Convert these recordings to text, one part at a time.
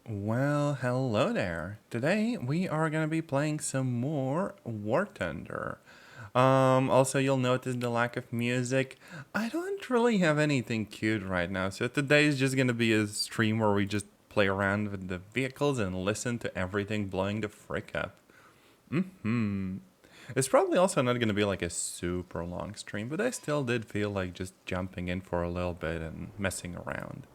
Well, hello there. Today we are gonna be playing some more War Thunder. Also you'll notice the lack of music. I don't really have anything cute right now, so today is just gonna be a stream where we just play around with the vehicles and listen to everything blowing the frick up. It's probably also not gonna be like a super long stream, but I still did feel like just jumping in for a little bit and messing around.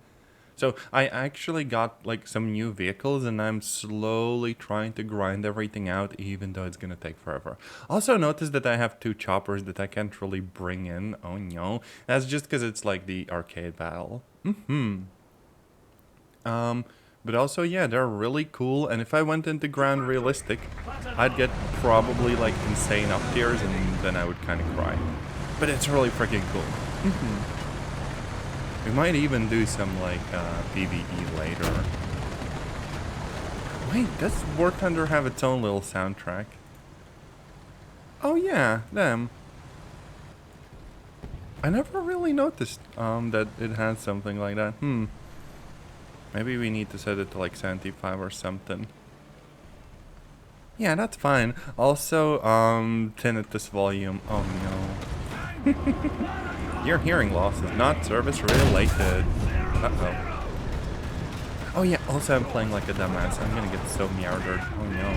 So I actually got like some new vehicles and I'm slowly trying to grind everything out even though it's gonna take forever. Also notice that I have two choppers that I can't really bring in. Oh no. That's just because it's like the arcade battle. But also yeah, they're really cool, and if I went into ground realistic, I'd get probably like insane up tiers and then I would kinda cry. But it's really freaking cool. We might even do some like PvE later. Wait, does War Thunder have its own little soundtrack? Oh yeah, them. I never really noticed that it has something like that. Maybe we need to set it to like 75 or something. Yeah, that's fine. Also, tinnitus volume. Oh no. Your hearing loss is not service related. Uh-oh. Oh yeah, also I'm playing like a dumbass. I'm gonna get so meowdered. Oh no.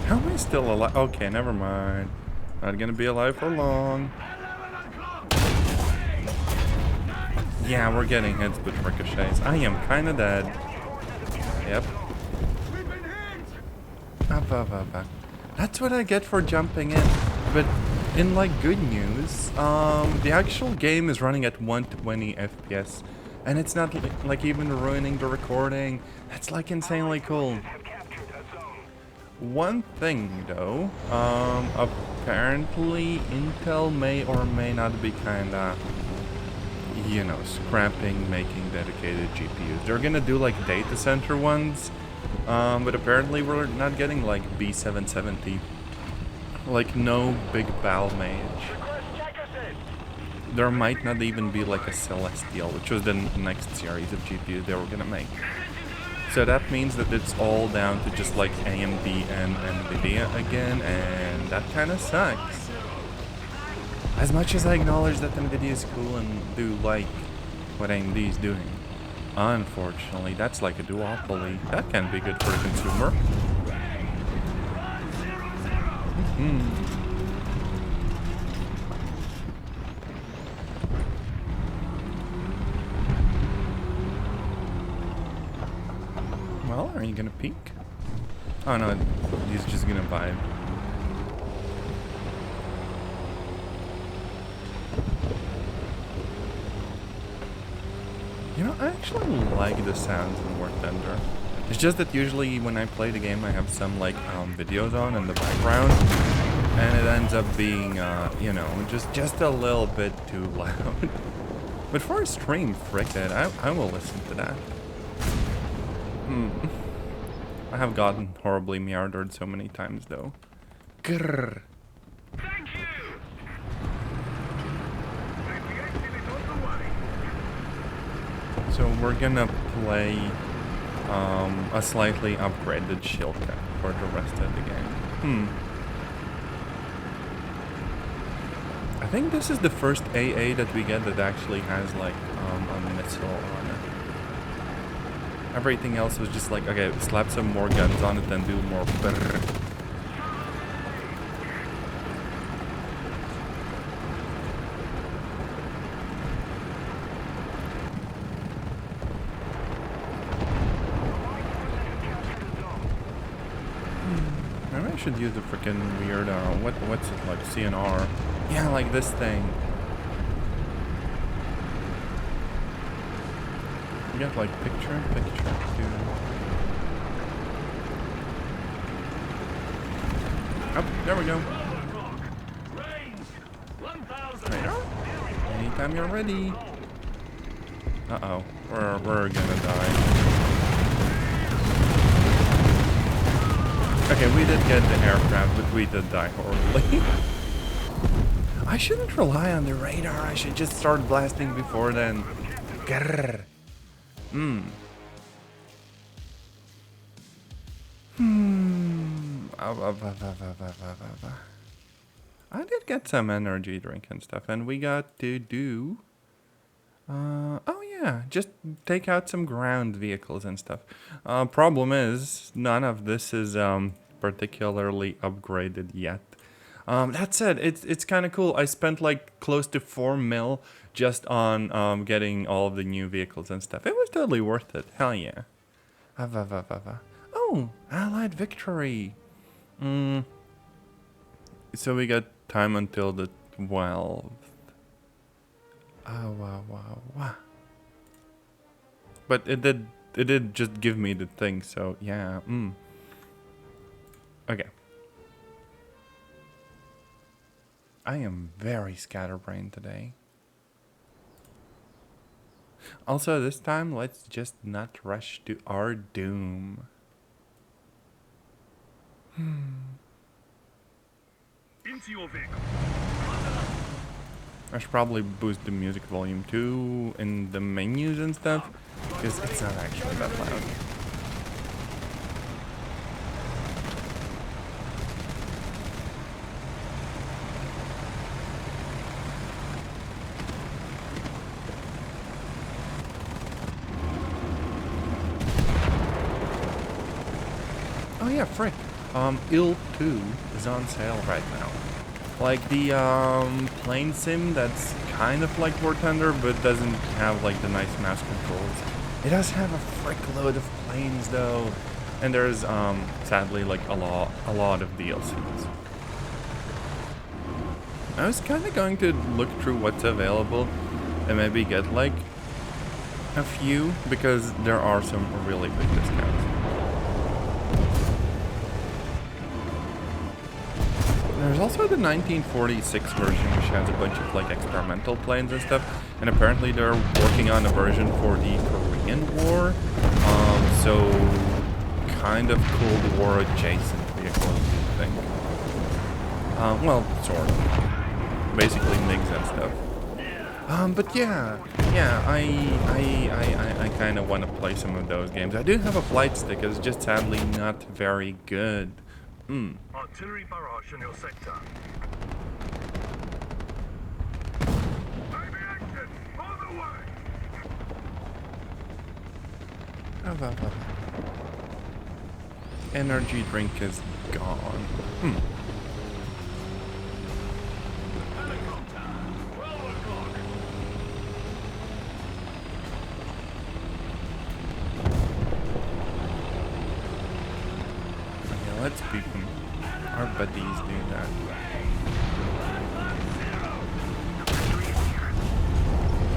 How am I still alive? Okay, never mind. Not gonna be alive for long. Yeah, we're getting hits with ricochets. I am kinda dead. Yep. That's what I get for jumping in. But in like good news, the actual game is running at 120 FPS, and it's not like even ruining the recording. That's like insanely cool. One thing though, apparently Intel may or may not be kinda, you know, scrapping making dedicated GPUs. They're gonna do like data center ones. But apparently we're not getting like B770. Like no big Bal Mage. There might not even be like a Celestial, which was the next series of GPUs they were gonna make. So that means that it's all down to just like AMD and Nvidia again, and that kinda sucks. As much as I acknowledge that Nvidia is cool and do like what AMD is doing, unfortunately, that's like a duopoly. That can be good for the consumer. Well, are you gonna peek? Oh no, he's just gonna vibe. You know, I actually like the sounds in War Thunder. It's just that usually when I play the game, I have some like videos on in the background, and it ends up being, you know, just a little bit too loud. But for a stream, frick it, I will listen to that. I have gotten horribly meowdered so many times though. Grrr. So we're gonna play a slightly upgraded shield cap for the rest of the game. I think this is the first AA that we get that actually has like a missile on it. Everything else was just like, okay, slap some more guns on it and do more brrr. Maybe I should use the freaking weird, what's it like, CNR? Yeah, like this thing. You got like picture in picture too. Oh, there we go. Right. Anytime you're ready. Uh-oh, we're gonna die. Okay, we did get the aircraft, but we did die horribly. I shouldn't rely on the radar. I should just start blasting before then. Grrr. I did get some energy drink and stuff, and we got to do... oh yeah, just take out some ground vehicles and stuff. Problem is, none of this is particularly upgraded yet. That said, it's kind of cool. I spent like close to 4 mil just on getting all of the new vehicles and stuff. It was totally worth it. Hell yeah. Oh, Allied victory. So we got time until the 12th. Wow. But it did just give me the thing, so yeah. Okay. I am very scatterbrained today. Also, this time, let's just not rush to our doom. Into your vehicle. I should probably boost the music volume too in the menus and stuff, because it's not actually that loud. Oh yeah, frick. IL 2 is on sale right now. Like the plane sim that's kind of like War Thunder but doesn't have like the nice mouse controls. It does have a frick load of planes though. And there's sadly like a lot of DLCs. I was kinda going to look through what's available and maybe get like a few because there are some really big discounts. There's also the 1946 version, which has a bunch of like experimental planes and stuff, and apparently they're working on a version for the Korean War, so kind of Cold War adjacent vehicles, I think. Well, sort of. Basically MiGs and stuff. But yeah, I kind of want to play some of those games. I do have a flight stick, it's just sadly not very good. Artillery barrage in your sector. Baby action! On the way! Energy drink is gone. Helicopter! 12 o'clock! Okay, let's beat them. Our buddies do that.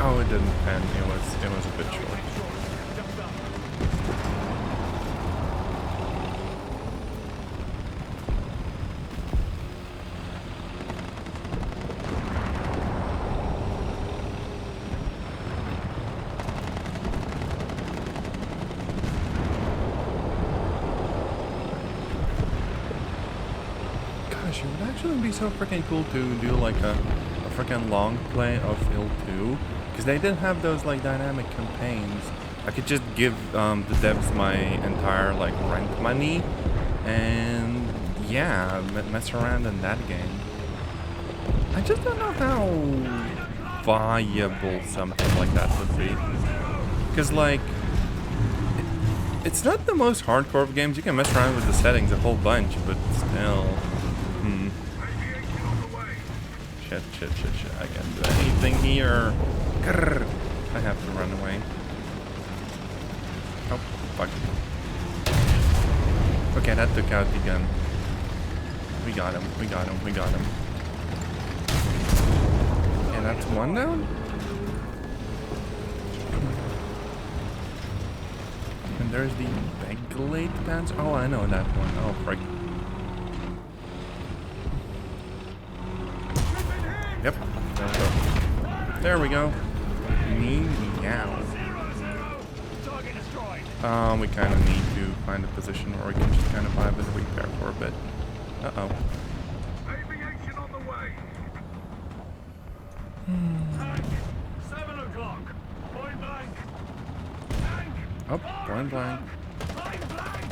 Oh, it didn't pen. It was a bit short. Gosh, it would actually be so freaking cool to do like a freaking long play of IL 2, because they didn't have those like dynamic campaigns. I could just give the devs my entire like rent money and yeah, mess around in that game. I just don't know how viable something like that would be, because like it's not the most hardcore of games. You can mess around with the settings a whole bunch, but still. Shit. I can't do anything here. Grrr. I have to run away. Oh, fuck. Okay, that took out the gun. We got him. Okay, that's one down? And there's the Beglate pants. Oh, I know that one. Oh, frick. Yep, there we go. Meow. We kind of need to find a position where we can just kind of vibe and repair for a bit. Uh-oh. Aviation on the way. Tank! 7 o'clock! Point blank! Tank! Oh, point blank. Point blank!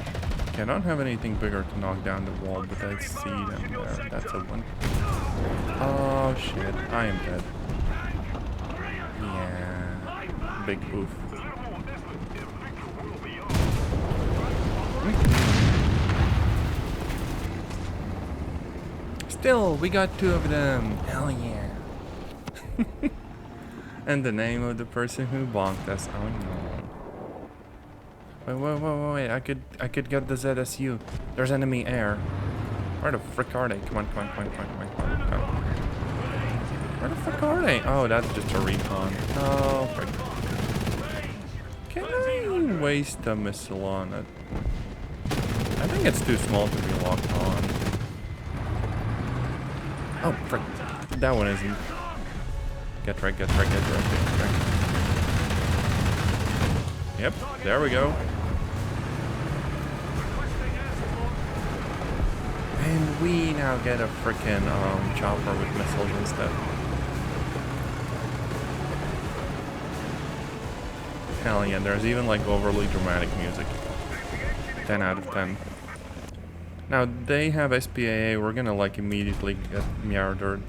Okay, I don't have anything bigger to knock down the wall, but I see them there. That's a one. Oh shit, I am dead. Yeah. Big oof. Still, we got 2 of them. Hell yeah. And the name of the person who bonked us. Oh no. Wait. I could get the ZSU. There's enemy air. Where the frick are they? Come on. Where the frick are they? Oh, that's just a recon. Oh, frick. Can I waste a missile on it? I think it's too small to be locked on. Oh, frick. That one isn't. Get right. Yep, there we go. And we now get a frickin' chopper with missiles instead. Hell yeah, there's even like overly dramatic music. 10 out of 10. Now they have SPAA, we're gonna like immediately get murdered.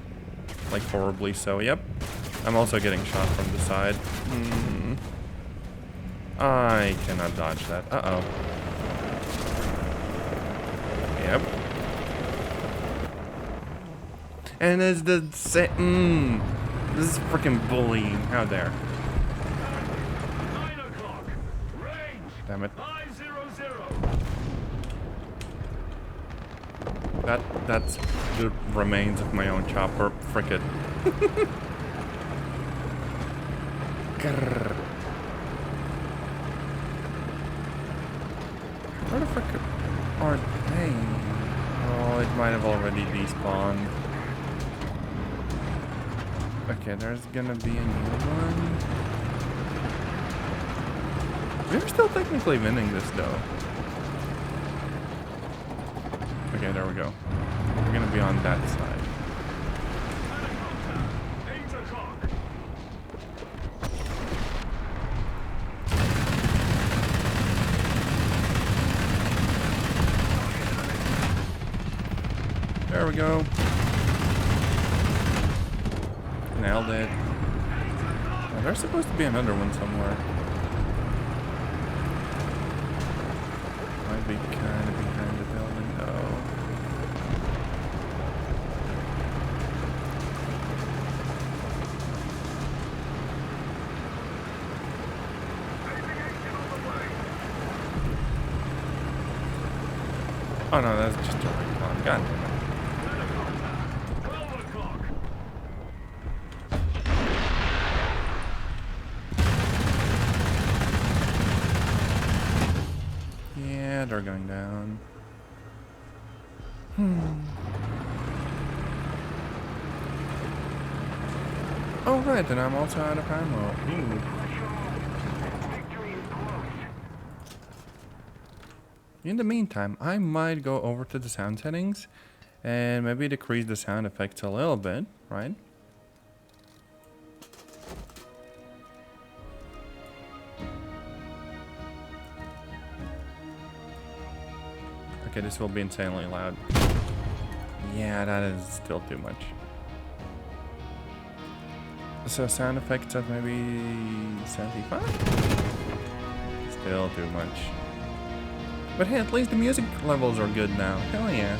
Like horribly so, yep. I'm also getting shot from the side. I cannot dodge that. Uh-oh. Yep. And it's the same. This is freaking bullying. How dare. 9 o'clock! Range! Damn it. 500! That's the remains of my own chopper. Frick it. Grrr. Where the frick are they? Oh, it might have already despawned. Okay, there's gonna be a new one. We're still technically winning this though. Okay, there we go. We're gonna be on that side. 8 o'clock! There we go. Nailed it. Now, there's supposed to be another one somewhere. Might be kind of behind the building though. Oh no, that's just a recon. God damn it. 12 o'clock! Yeah, they're going down. Oh right, and I'm also out of ammo. Ooh. In the meantime, I might go over to the sound settings and maybe decrease the sound effects a little bit, right? Okay, this will be insanely loud. Yeah, that is still too much. So sound effects at maybe 75? Still too much. But hey, at least the music levels are good now. Hell yeah.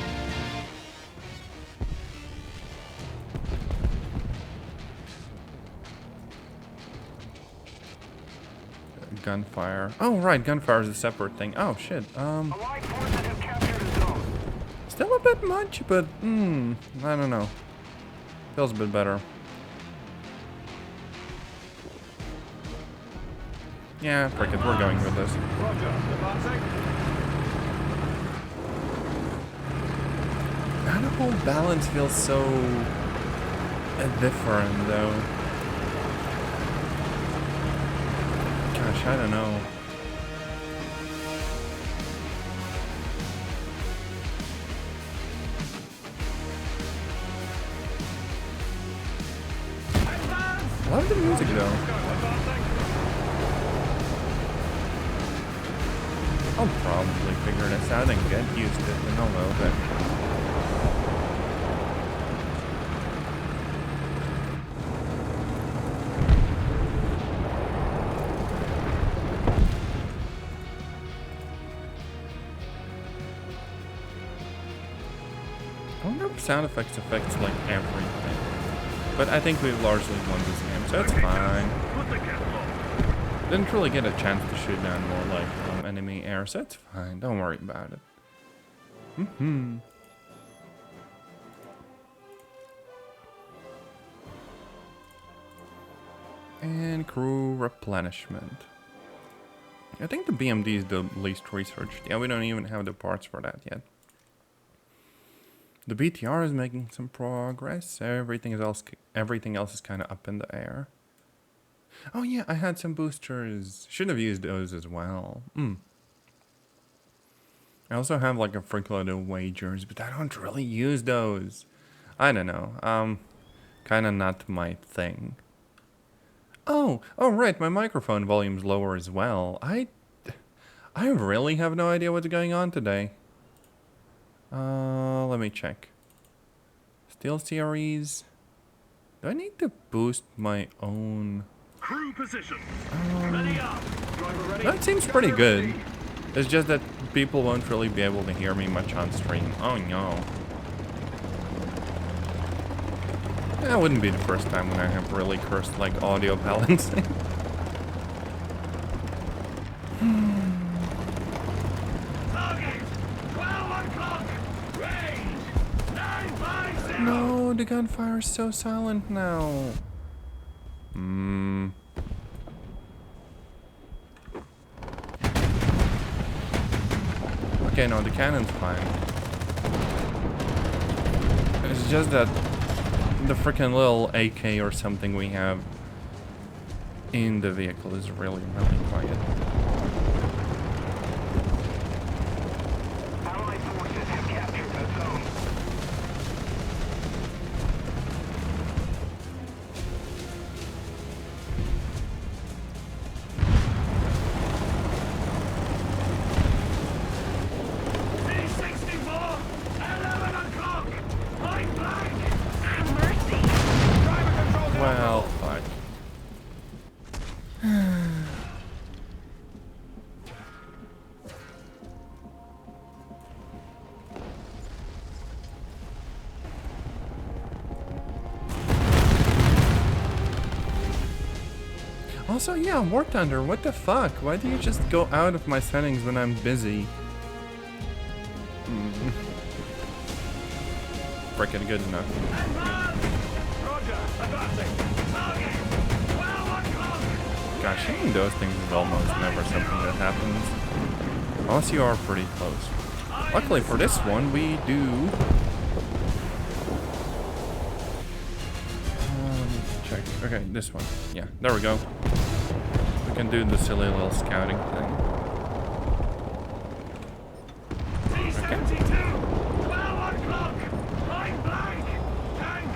Gunfire. Oh right, gunfire is a separate thing. Oh shit. Allied forces have captured a zone. Still a bit much, but I don't know. Feels a bit better. Yeah, frick it, we're going with this. Roger, advancing. How the whole balance feels so different though. Gosh, I don't know. Love the music though. I'll probably figure this out and get used to it in a little bit. I wonder if sound effects affects like everything. But I think we largely won this game, so it's fine. Didn't really get a chance to shoot down more like enemy air, so it's fine. Don't worry about it. And crew replenishment. I think the BMD is the least researched. Yeah, we don't even have the parts for that yet. The BTR is making some progress. Everything else is kind of up in the air. Oh yeah, I had some boosters. Should have used those as well. I also have like a frickload of wagers, but I don't really use those. I don't know. Kind of not my thing. Oh right, my microphone volume's lower as well. I really have no idea what's going on today. Let me check. Steel series. Do I need to boost my own? Crew position. Ready up. Driver ready. That seems pretty good. It's just that people won't really be able to hear me much on stream. Oh no. That wouldn't be the first time when I have really cursed like audio balancing. Target. 12 o'clock. Range. 950. No, the gunfire is so silent now. Okay, no, the cannon's fine. It's just that the freaking little AK or something we have in the vehicle is really, really quiet. Allied forces have captured the zone. P-64, 11 o'clock. Point blank. Mercy. Driver control to Well, fuck. Also, yeah, War Thunder, what the fuck? Why do you just go out of my settings when I'm busy? Freaking good enough. Roger. Advancing. Target. 12 o'clock. Gosh, shooting those things is almost never something that happens. Unless you are pretty close. Luckily for this one, we do. Check. Okay, this one. Yeah, there we go. We can do the silly little scouting thing. T-72, 12 o'clock. Point blank. Tank.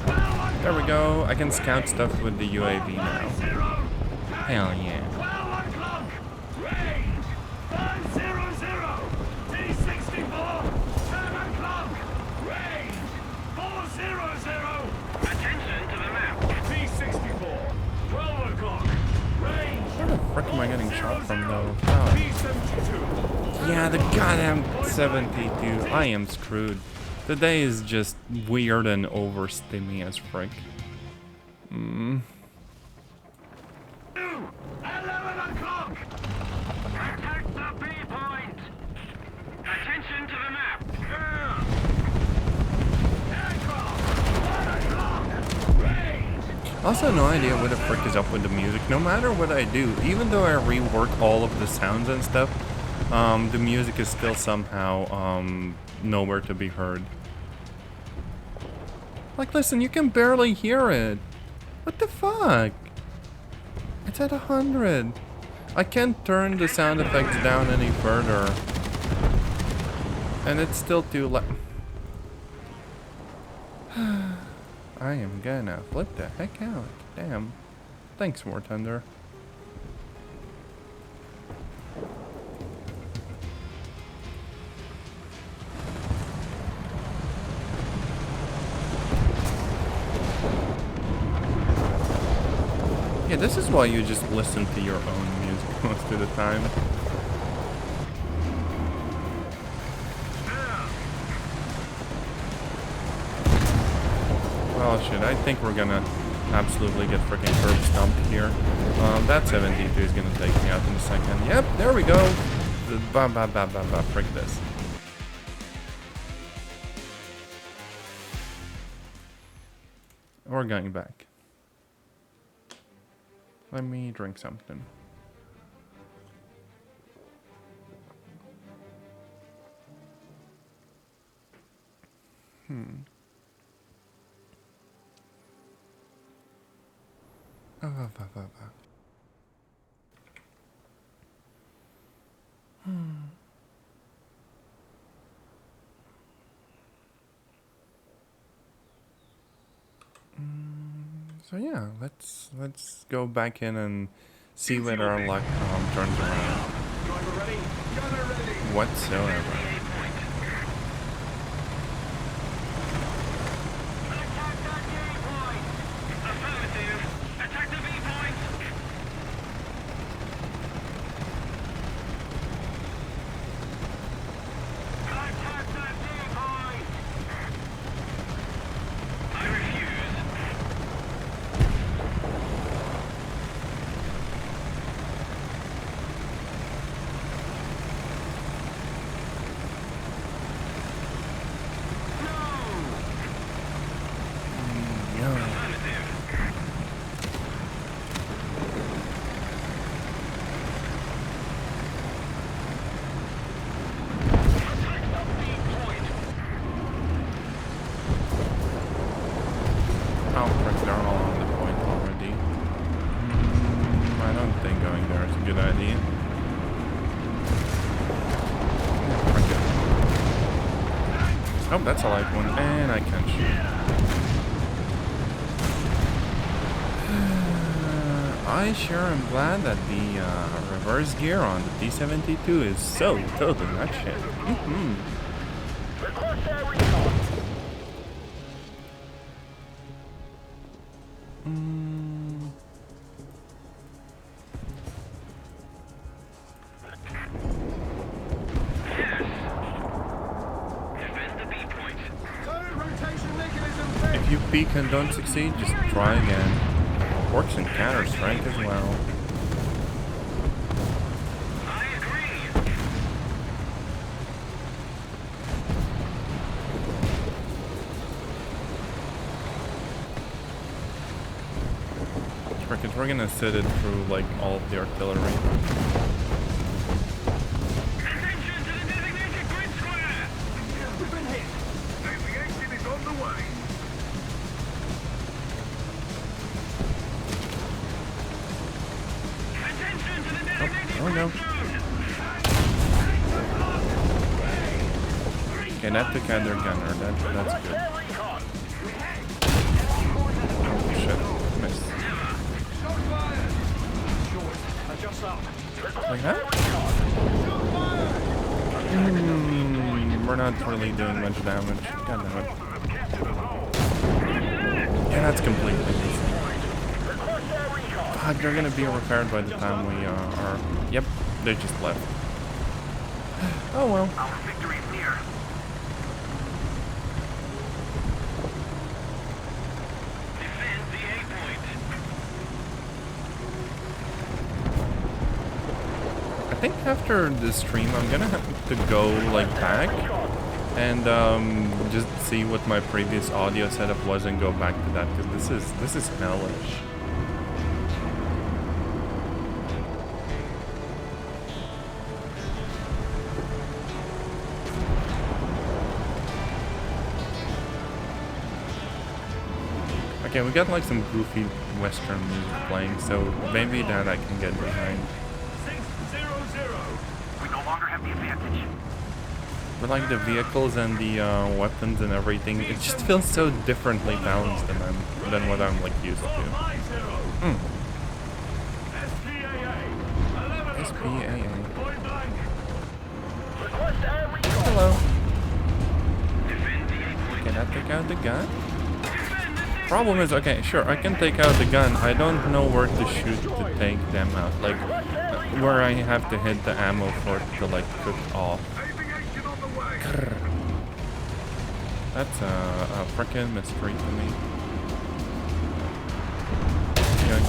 12 o'clock. There we go. I can scout stuff with the UAV now. 50. Hell yeah. 12 o'clock. Range. 500. T-64. 10 o'clock. Range. 400. Attention to the map. T-64. 12 o'clock. Range. Where the frick am I getting shot from though? Oh. T-72. Yeah, the goddamn 72. I am screwed. The day is just weird and overstimmy as frick. 11 o'clock. Protect the B point. Attention to the map. Aircraft. 1 o'clock. Range. Also, no idea what the frick is up with the music. No matter what I do, even though I rework all of the sounds and stuff, the music is still somehow nowhere to be heard. Like, listen, you can barely hear it. What the fuck? It's at 100. I can't turn the sound effects down any further. And it's still too loud. I am gonna flip the heck out. Damn. Thanks, War Thunder. Yeah, this is why you just listen to your own music most of the time. Oh shit, I think we're gonna absolutely get freaking curb stomped here. That 72 is gonna take me out in a second. Yep, there we go. Frick this. We're going back. Let me drink something. So yeah, let's go back in and see whether our luck turns around Driver ready. Gunner ready. whatsoever. Attack that A point. Affirmative. Attack the B point. Attack that D point. I refuse. Oh, frick, they're all on the point already. I don't think going there is a good idea. Frick it. Oh, that's a light one, and I can't shoot. I sure am glad that the reverse gear on the D72 is so totally that shit. Request air recon. Defend the B point. Turret rotation mechanism fixed. If you peek and don't succeed, just try again. Works in Counter-Strike as well. I agree. Frick it, we're gonna sit it through like all of the artillery. Attention to the designated grid square. We've been hit. Aviation is on the way. Attention to the designated There we go. Okay, that took out their gunner. That's good. Oh shit, missed. Like that? We're not really doing much damage. God damn it. Yeah, that's completely decent. Fuck, they're gonna be repaired by the time we are... Yep, they just left. Oh well. Our victory is near. Defend the A point. I think after this stream, I'm gonna have to go like back and just see what my previous audio setup was and go back to that, because this is hellish. Okay, we got like some goofy Western music playing, so maybe that I can get behind. 600. We no longer have the advantage. But like the vehicles and the weapons and everything, it just feels so differently balanced than what I'm like used to. SPAA. Point blank. Hello. Can I take out the gun? Problem is, okay, sure, I can take out the gun. I don't know where to shoot to take them out. Like, where I have to hit the ammo for it to, like, cook off. Aviation on the way. Grr. That's a frickin' mystery to me. Yeah.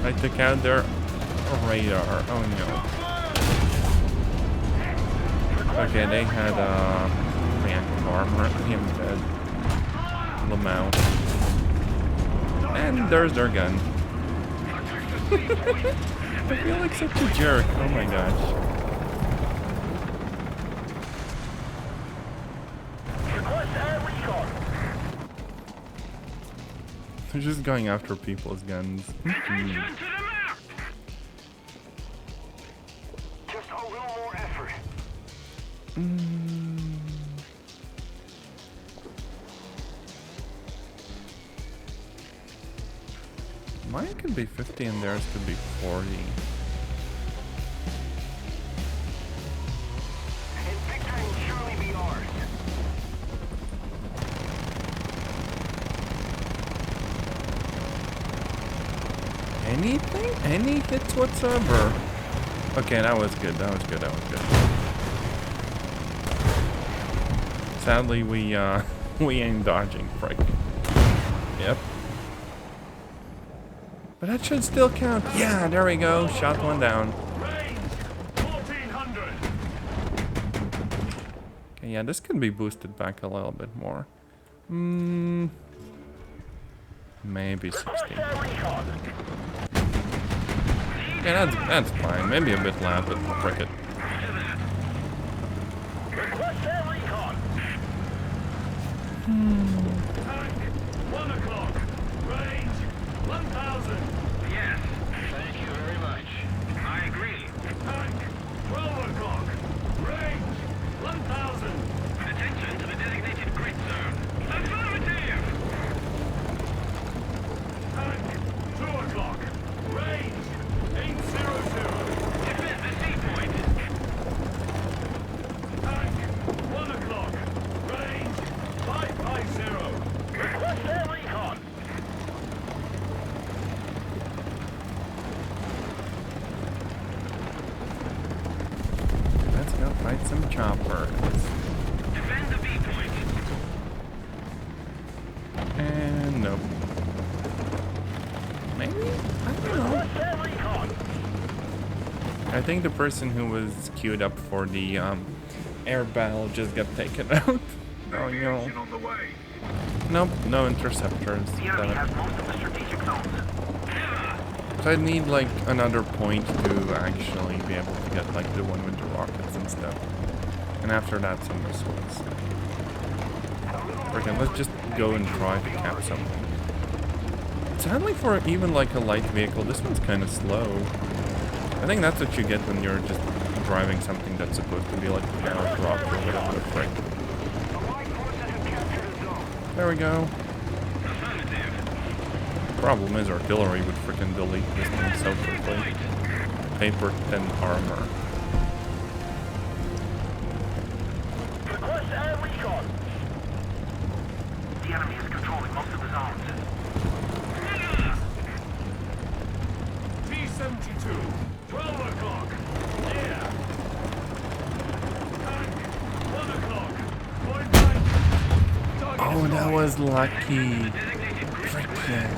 I took out their radar. Oh no. Okay, they had reactive armor. Him dead. Lamau. And there's their gun. I feel like such a jerk. Oh my gosh. They're just going after people's guns. Attention to the map. Just a little more effort. Mine could be 50 and theirs could be 40. And victory will surely be ours. Anything? Any hits whatsoever? Okay, that was good. That was good. That was good. Sadly, we ain't dodging, frick. Yep. But that should still count. Yeah, there we go. Shot one down. Range 1400. Okay, yeah, this could be boosted back a little bit more. Maybe 60. Yeah, that's fine. Maybe a bit loud, but frick it. Tank 1 o'clock. Range 1000. Yes. Thank you very much. I agree. Tank 12 o'clock. Range 1000. Attention to the designated grid zone. Affirmative. Tank 2 o'clock. Range 800. Defend the sea point. Tank 1 o'clock. Range 550. Request air recon. Let's go fight some choppers. Defend the B point. And nope. Maybe? I don't know. Air recon. I think the person who was queued up for the air battle just got taken out. Oh no. On the way. Nope, no interceptors. The enemy has most of the strategic zones. So I'd need like another point to actually be able to get like the one with the rockets and stuff. And after that some missiles. Freaking, let's just go and try to cap something. Sadly for even like a light vehicle, this one's kind of slow. I think that's what you get when you're just driving something that's supposed to be like a powered rocket or whatever the frick. There we go. Problem is artillery would freaking delete this thing so quickly. Paper thin armor. Request air recon. The enemy is controlling most of the zones. T-72, 12 o'clock. Yeah. Tank, 1 o'clock. Point blank. Oh, that was lucky. Frickin'.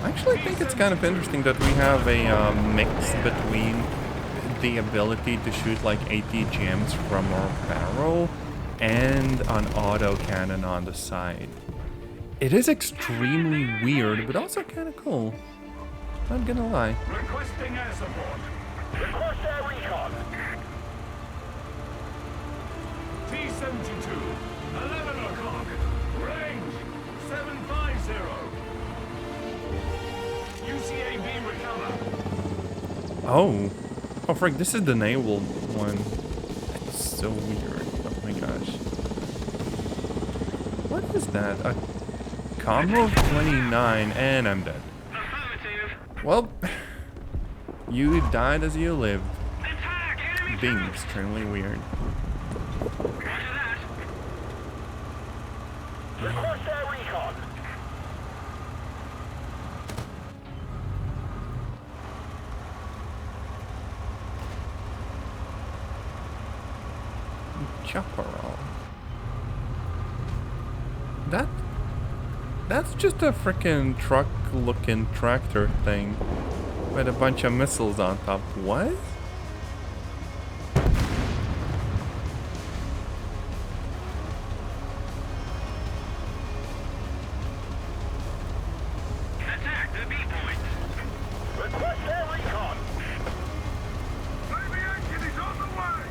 I actually think it's kind of interesting that we have a mix between the ability to shoot like 80 gems from our barrel and an auto cannon on the side. It is extremely weird, but also kind of cool. Not gonna lie. Requesting air support. Request air recon. T-72, 11 o'clock. Range 750. UCAV recover. Oh. Oh, frick, this is the naval one. It's so weird. Oh my gosh. What is that? A combo of 29, and I'm dead. Well, you died as you lived. Attack! Enemy Being tank! extremely weird. Roger that. Request air recon. Chaparral. That's just a freaking truck-looking tractor thing with a bunch of missiles on top. What? Attack the B point. Request air recon. Baby engine is on the way.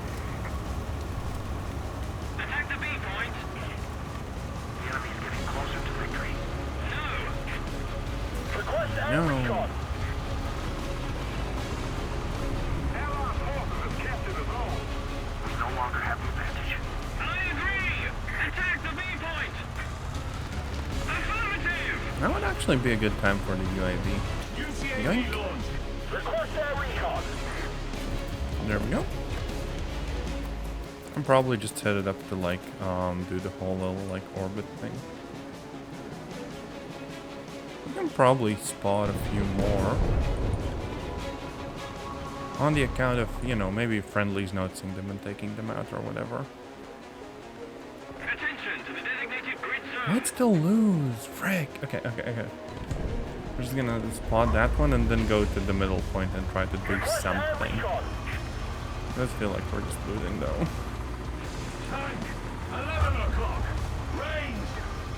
Attack the B point. The enemy is getting closer to victory. No. Request air recon. Allied forces have captured the zone. We no longer have the advantage. I agree. Attack the B point. Affirmative. That would actually be a good time for the UAV. Yoink. Request air recon. There we go. I'm probably just headed up to like do the whole little like orbit thing. I can probably spot a few more. On the account of, you know, maybe friendlies noticing them and taking them out or whatever. Attention to the designated grid zone. Might still lose. Frick. Okay. We're just gonna spot that one and then go to the middle point and try to do something. It does feel like we're just losing though. Tank, 11 o'clock. Range,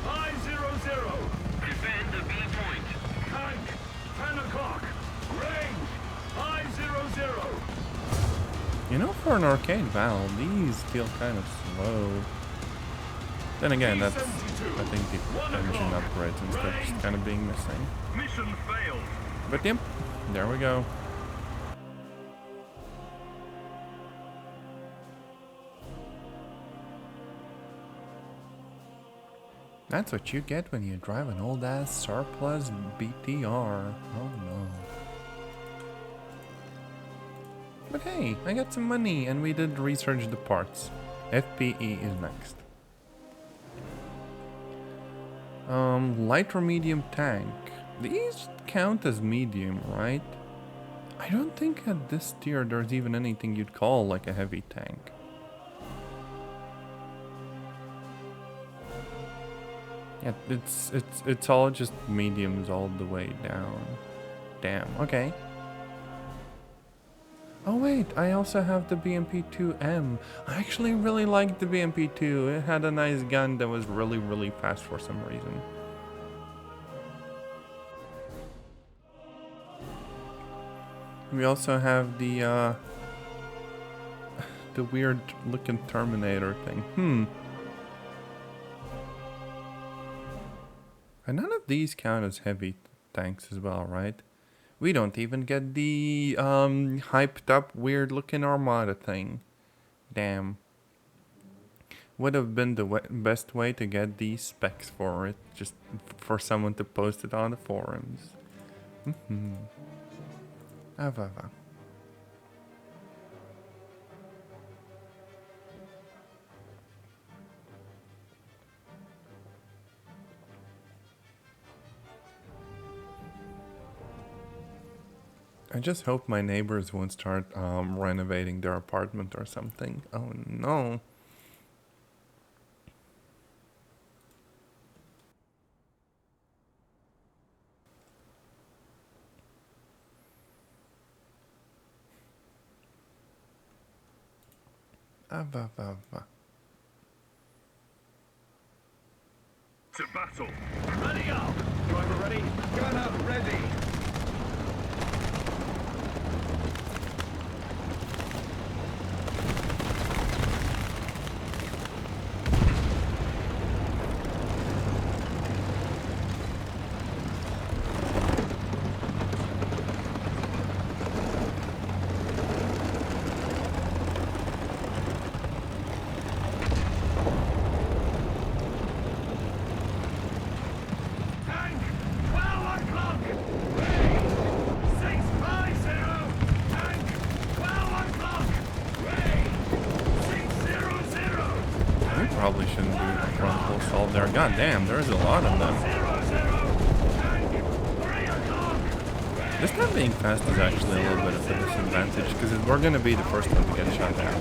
500. Defend the B point. Tank, 10 o'clock. Range, 500. You know, for an arcade valve, these feel kind of slow. Then again, that's, I think, the engine upgrades and stuff just kind of being missing. Mission failed. But yep, there we go. That's what you get when you drive an old-ass surplus BTR. Oh no. But hey, I got some money and we did research the parts. FPE is next. Light or medium tank. These count as medium, right? I don't think at this tier there's even anything you'd call like a heavy tank. Yeah, it's all just mediums all the way down. Damn, okay. Oh wait, I also have the BMP-2M. I actually really liked the BMP-2. It had a nice gun that was really, really fast for some reason. We also have the weird looking Terminator thing. And none of these count as heavy tanks as well, right? We don't even get the hyped up weird looking Armada thing. Damn. Would have been the best way to get these specs for it, just for someone to post it on the forums. Avava. I just hope my neighbors won't start renovating their apartment or something. Oh no. To battle. Ready up. Driver ready. Gunner ready. Tank, 12 o'clock. frontal assault there. God damn, there's a lot of them. This time being fast is actually a little bit of a disadvantage because we're going to be the first one to get shot down.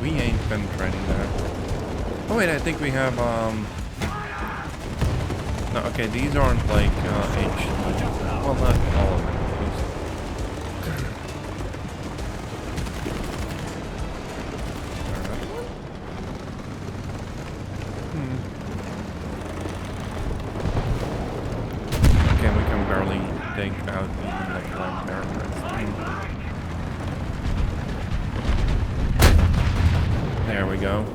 We ain't penetrating there. Oh wait, I think we have no, okay, these aren't like HD. Well, not all of them, at least. Okay, we can barely take out even like one paragraph. There we go.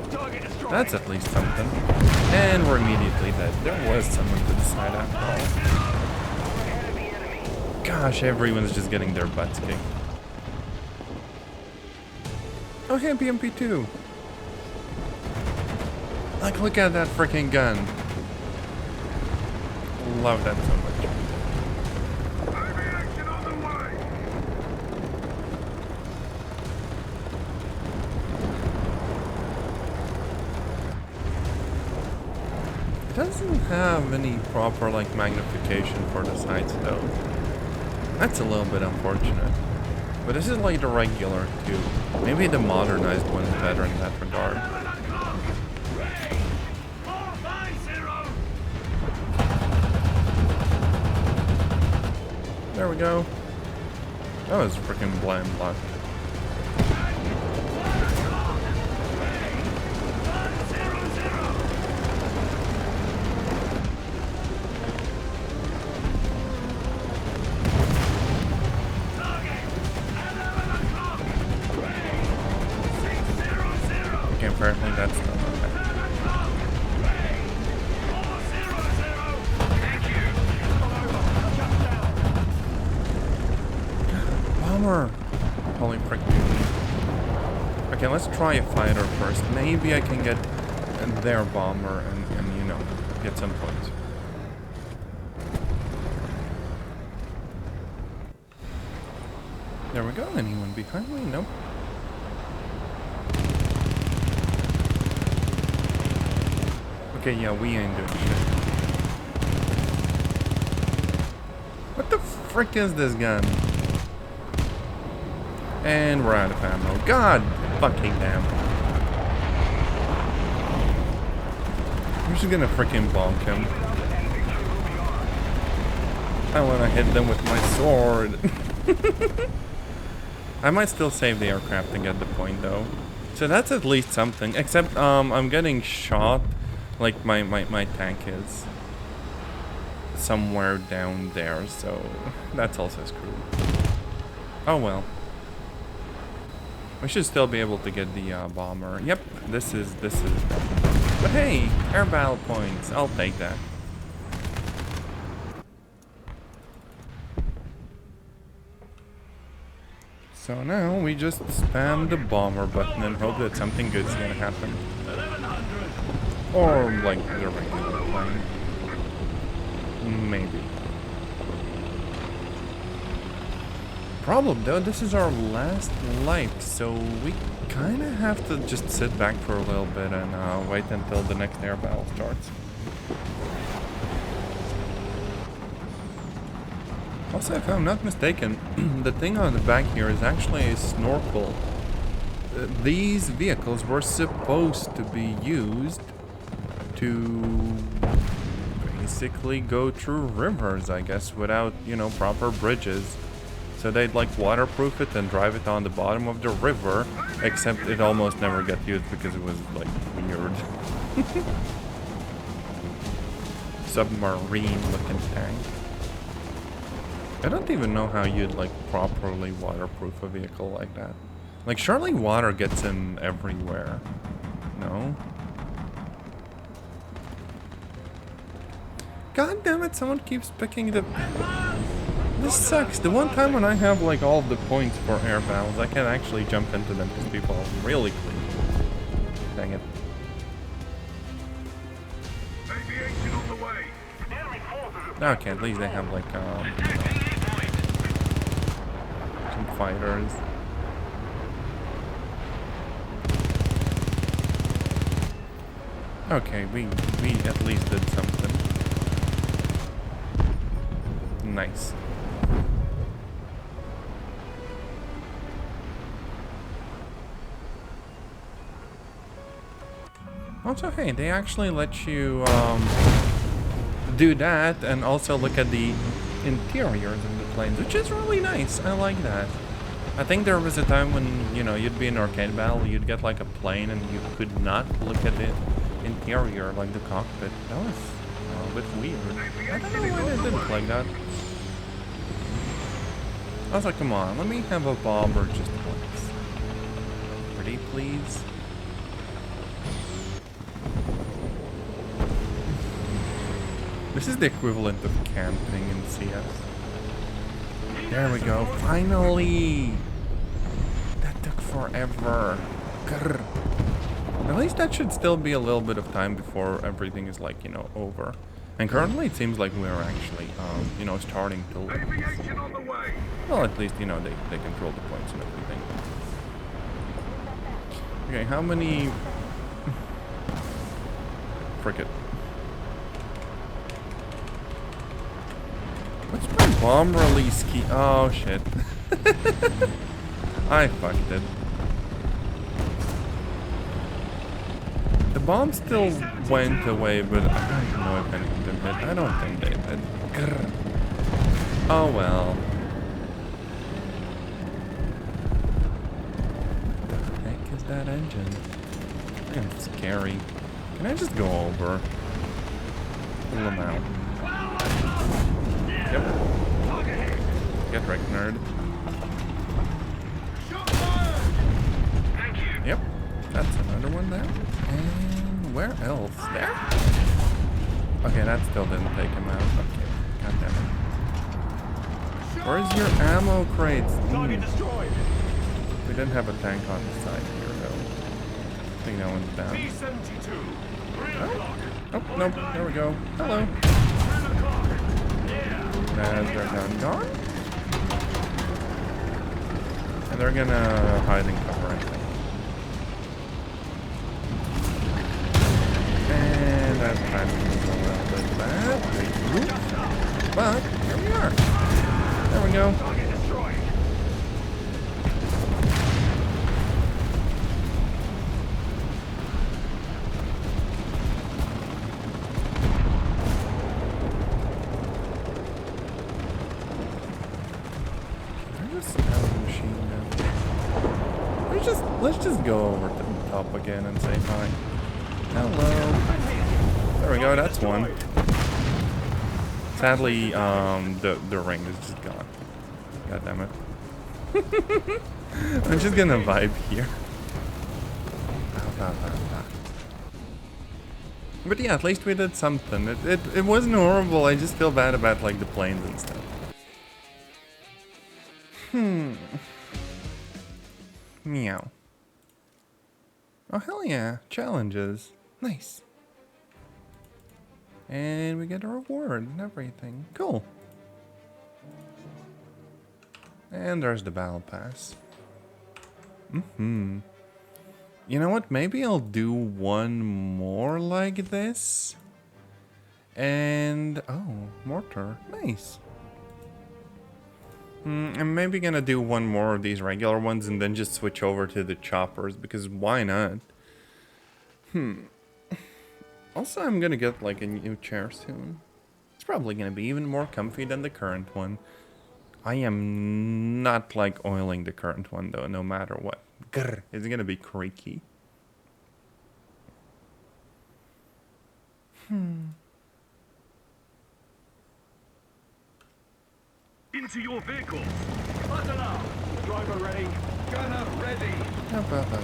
That's at least something. And we're immediately dead. There was someone to the side after all. Gosh, everyone's just getting their butts kicked. Okay, BMP2. Like, look at that freaking gun. Love that so much. Doesn't have any proper like magnification for the sights though. That's a little bit unfortunate. But this is like the regular too. Maybe the modernized one is better in that regard. There we go. That was freaking blind luck. Apparently that's not okay. Bomber! Holy frick. Okay, let's try a fighter first. Maybe I can get their bomber and you know, get some points. There we go. Anyone behind me? Nope. Okay, yeah, we ain't doing shit. What the frick is this gun? And we're out of ammo. God fucking damn. I'm just gonna freaking bonk him. I wanna hit them with my sword. I might still save the aircraft and get the point though. So that's at least something. Except I'm getting shot. Like my tank is somewhere down there, so that's also screwed. Oh well. We should still be able to get the bomber. Yep, this is. But hey, air battle points. I'll take that. So now we just spam the bomber button and hope that something good is gonna happen. Or like the regular plane. Maybe. Problem though, this is our last life, so we kind of have to just sit back for a little bit and wait until the next air battle starts. Also, if I'm not mistaken, the thing on the back here is actually a snorkel. These vehicles were supposed to be used to basically go through rivers, I guess, without, you know, proper bridges. So they'd like waterproof it and drive it on the bottom of the river, except it almost never got used because it was like weird. Submarine looking tank. I don't even know how you'd like properly waterproof a vehicle like that. Like surely water gets in everywhere. No? God damn it, someone keeps picking the... This sucks. The one time when I have like all of the points for air battles, I can actually jump into them because people are really clean. Dang it. Okay, at least they have like fighters. Okay, we at least did something. Nice. Also, hey, they actually let you do that and also look at the interiors of the planes, which is really nice. I like that. I think there was a time when, you know, you'd be in arcade battle, you'd get like a plane and you could not look at the interior, like the cockpit. That was a bit weird. I don't know why they didn't like that. I was like, come on, let me have a bomber just once. Pretty please? This is the equivalent of camping in CS. There we go, finally! That took forever. Grr. At least that should still be a little bit of time before everything is like, you know, over. And currently it seems like we're actually, you know, starting to lose. Well, at least, you know, they control the points and everything. Okay, how many... Frick it. What's my bomb release key? Oh, shit. I fucked it. The bomb still went away, but I don't know if any of them hit. I don't think they did. Grr. Oh, well. What the heck is that engine? It's scary. Can I just go over? Pull them out. Yep. Get wrecked, nerd. Yep. That's another one there. And where else? There? Okay, that still didn't take him out. Okay. God damn it. Where's your ammo crates? We didn't have a tank on the side here, though. I think that one's down. Oh, nope. There we go. Hello. As they're gone. And they're gonna hide and cover, I think. And that timing is a little bit bad. But here we are. There we go. Let's just go over to the top again and say hi. Hello. There we go, that's one. Sadly, the ring is just gone. God damn it. I'm just gonna vibe here. But yeah, at least we did something. It wasn't horrible, I just feel bad about like the planes and stuff. Meow. Oh, hell yeah. Challenges. Nice. And we get a reward and everything. Cool. And there's the battle pass. You know what? Maybe I'll do one more like this. And... oh, mortar. Nice. I'm maybe gonna do one more of these regular ones and then just switch over to the choppers, because why not? Also, I'm gonna get like a new chair soon. It's probably gonna be even more comfy than the current one. I am not like oiling the current one though, no matter what. Grr, it's gonna be creaky. Into your vehicles. Button up. Driver ready. Gunner ready. How about that?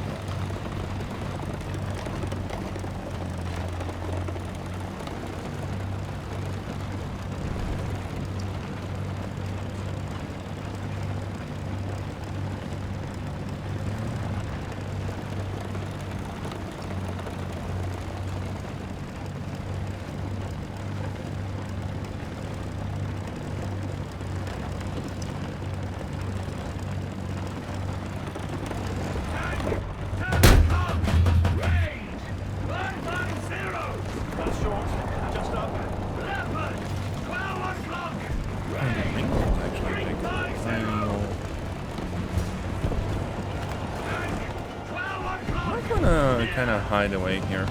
kind of hide away here.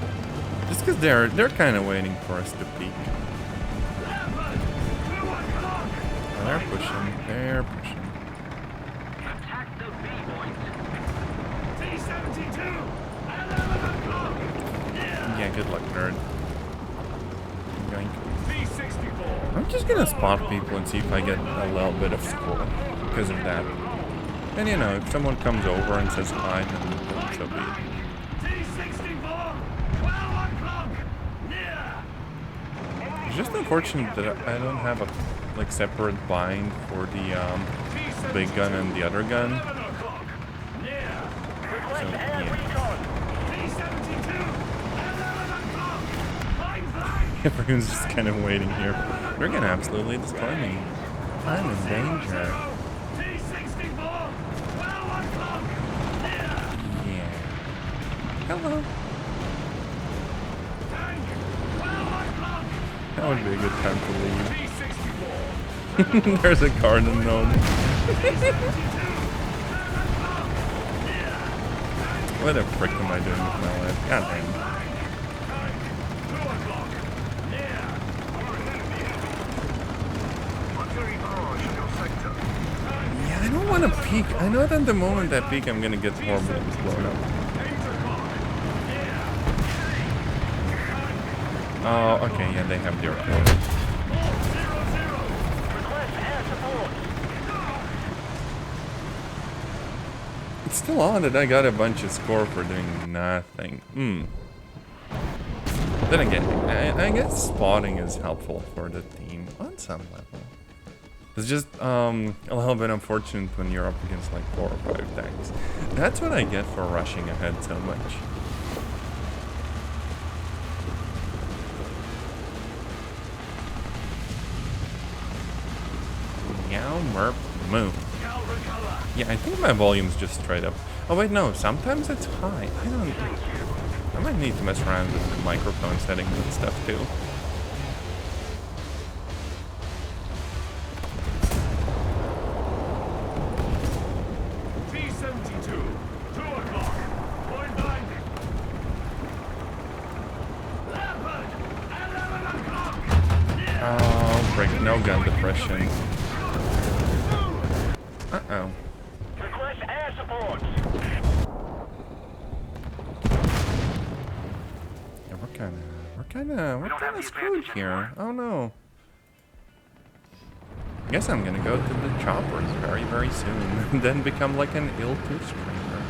Just because they're kind of waiting for us to peek. Oh, they're pushing. They're pushing. Attack the B point. T-72. 11 o'clock. Yeah, good luck, nerd. Yoink. T-64. I'm just gonna spot people and see if I get a little bit of score because of that. And you know, if someone comes over and says hi, then so be it. T-64. 12 o'clock. Near. It's just unfortunate that I don't have a like separate bind for the big gun and the other gun. 11 o'clock. Near. So yeah, T-72. 11 o'clock. Line flank. everyone's just kind of waiting here. They're gonna absolutely destroy me. I'm in danger. T-64. 12 o'clock. Near. Yeah. Hello. Tank. 12 o'clock. That would be a good time to leave. T-64. There's a garden gnome. What the frick am I doing with my life? God damn. Yeah, I don't want to peek. I know that the moment I peek, I'm gonna get horribly blown up. Oh, okay, yeah, they have their code. It's still odd that I got a bunch of score for doing nothing. Then again, I guess spotting is helpful for the team on some level. It's just a little bit unfortunate when you're up against like 4 or 5 tanks. That's what I get for rushing ahead so much. Meow, merp, moo. Yeah, I think my volume's just straight up. Oh wait, no, sometimes it's high. I might need to mess around with the microphone settings and stuff too. T-72, 2 o'clock, point blank. Leopard, 11 o'clock. Oh, break, no gun depression. Uh-oh. Request air support. Yeah, we're kinda screwed here. Oh no. I guess I'm gonna go to the choppers very, very soon, and then become like an IL-2 streamer.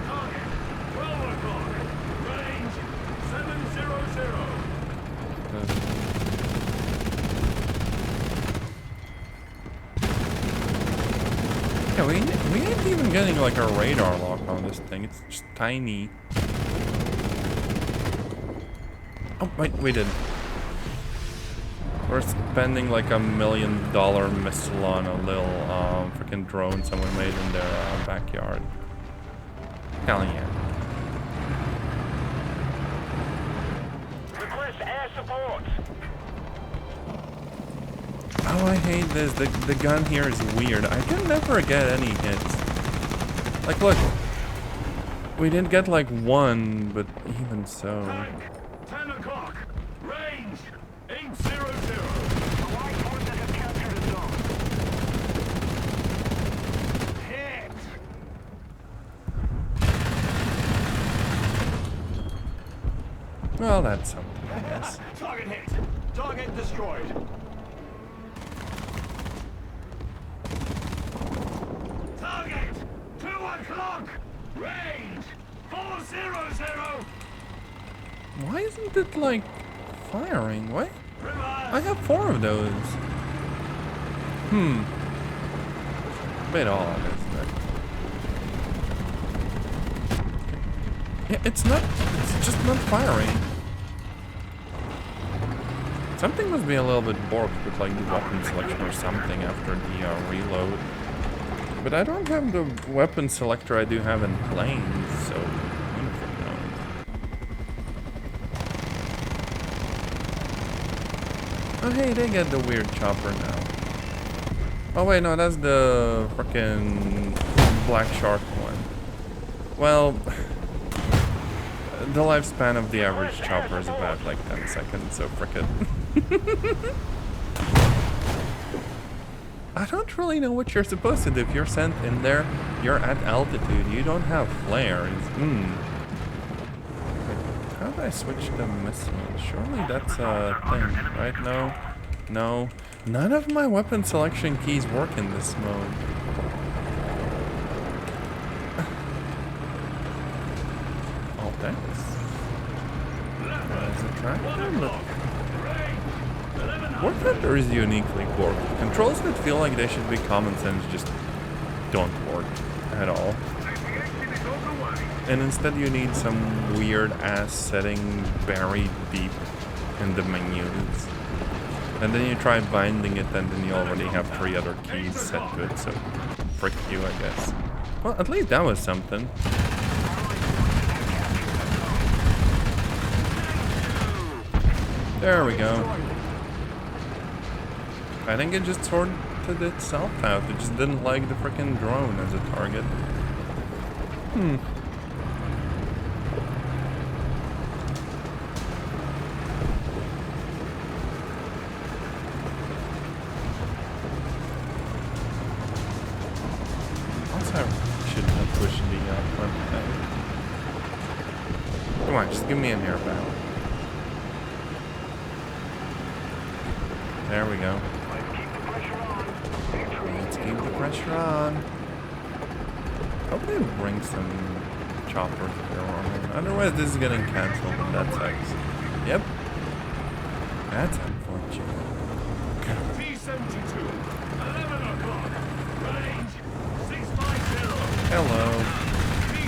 Target, 12 o'clock. Range, 700. Yeah, we ain't even getting like a radar lock on this thing. It's just tiny. Oh, wait, we did. We're spending like $1 million missile on a little freaking drone someone made in their backyard. Hell yeah. Request air support. Oh, I hate this. The gun here is weird. I can never get any hits. Like, look. We did get like 1, but even so. Tank, 10 o'clock. Range, 800. White forces have captured a zone. Hit. Well, that's something, I guess. Target hit. Target destroyed. Target, 2 o'clock. Range, 400. Why isn't it like firing? What? I have 4 of those. Bit odd, isn't it? Yeah, it's just not firing. Something must be a little bit borked with like the weapon selection or something after the reload. But I don't have the weapon selector I do have in planes, so who knows? Oh hey, they get the weird chopper now. Oh wait, no, that's the frickin' black shark one. Well, the lifespan of the average chopper is about like 10 seconds, so frickin'. I don't really know what you're supposed to do. If you're sent in there, you're at altitude, you don't have flares. How do I switch the missile? Surely that's a thing, right? No. No. None of my weapon selection keys work in this mode. Oh, thanks. There's a tractor, but... War Thunder is uniquely quirky. Controls that feel like they should be common sense just don't work at all. And instead you need some weird ass setting buried deep in the menus. And then you try binding it and then you already have 3 other keys set to it, so frick you, I guess. Well, at least that was something. There we go. I think it just sorted itself out. It just didn't like the frickin' drone as a target. Also, I shouldn't have pushed the front thing. Come on, just give me an air battle. There we go. Let's keep the pressure on. Hope they bring some choppers here on. Otherwise, this is getting cancelled, and that sucks. Yep. That's unfortunate. T-72, 11 o'clock. Range 650. Hello.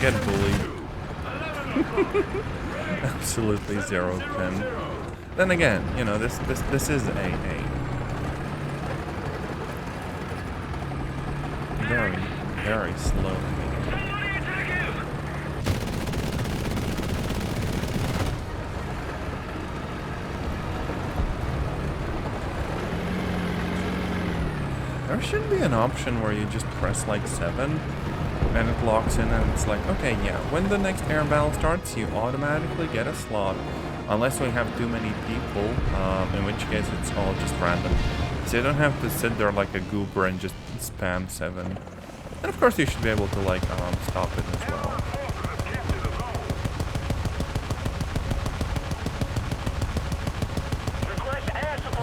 Get bullied. 11 o'clock. Absolutely 0 pin. Then again, you know, this is AA. Very, very slow. There should be an option where you just press like 7 and it locks in and it's like, okay, yeah, when the next air battle starts, you automatically get a slot. Unless we have too many people, in which case it's all just random. So you don't have to sit there like a goober and just spam 7. And of course you should be able to like stop it as well.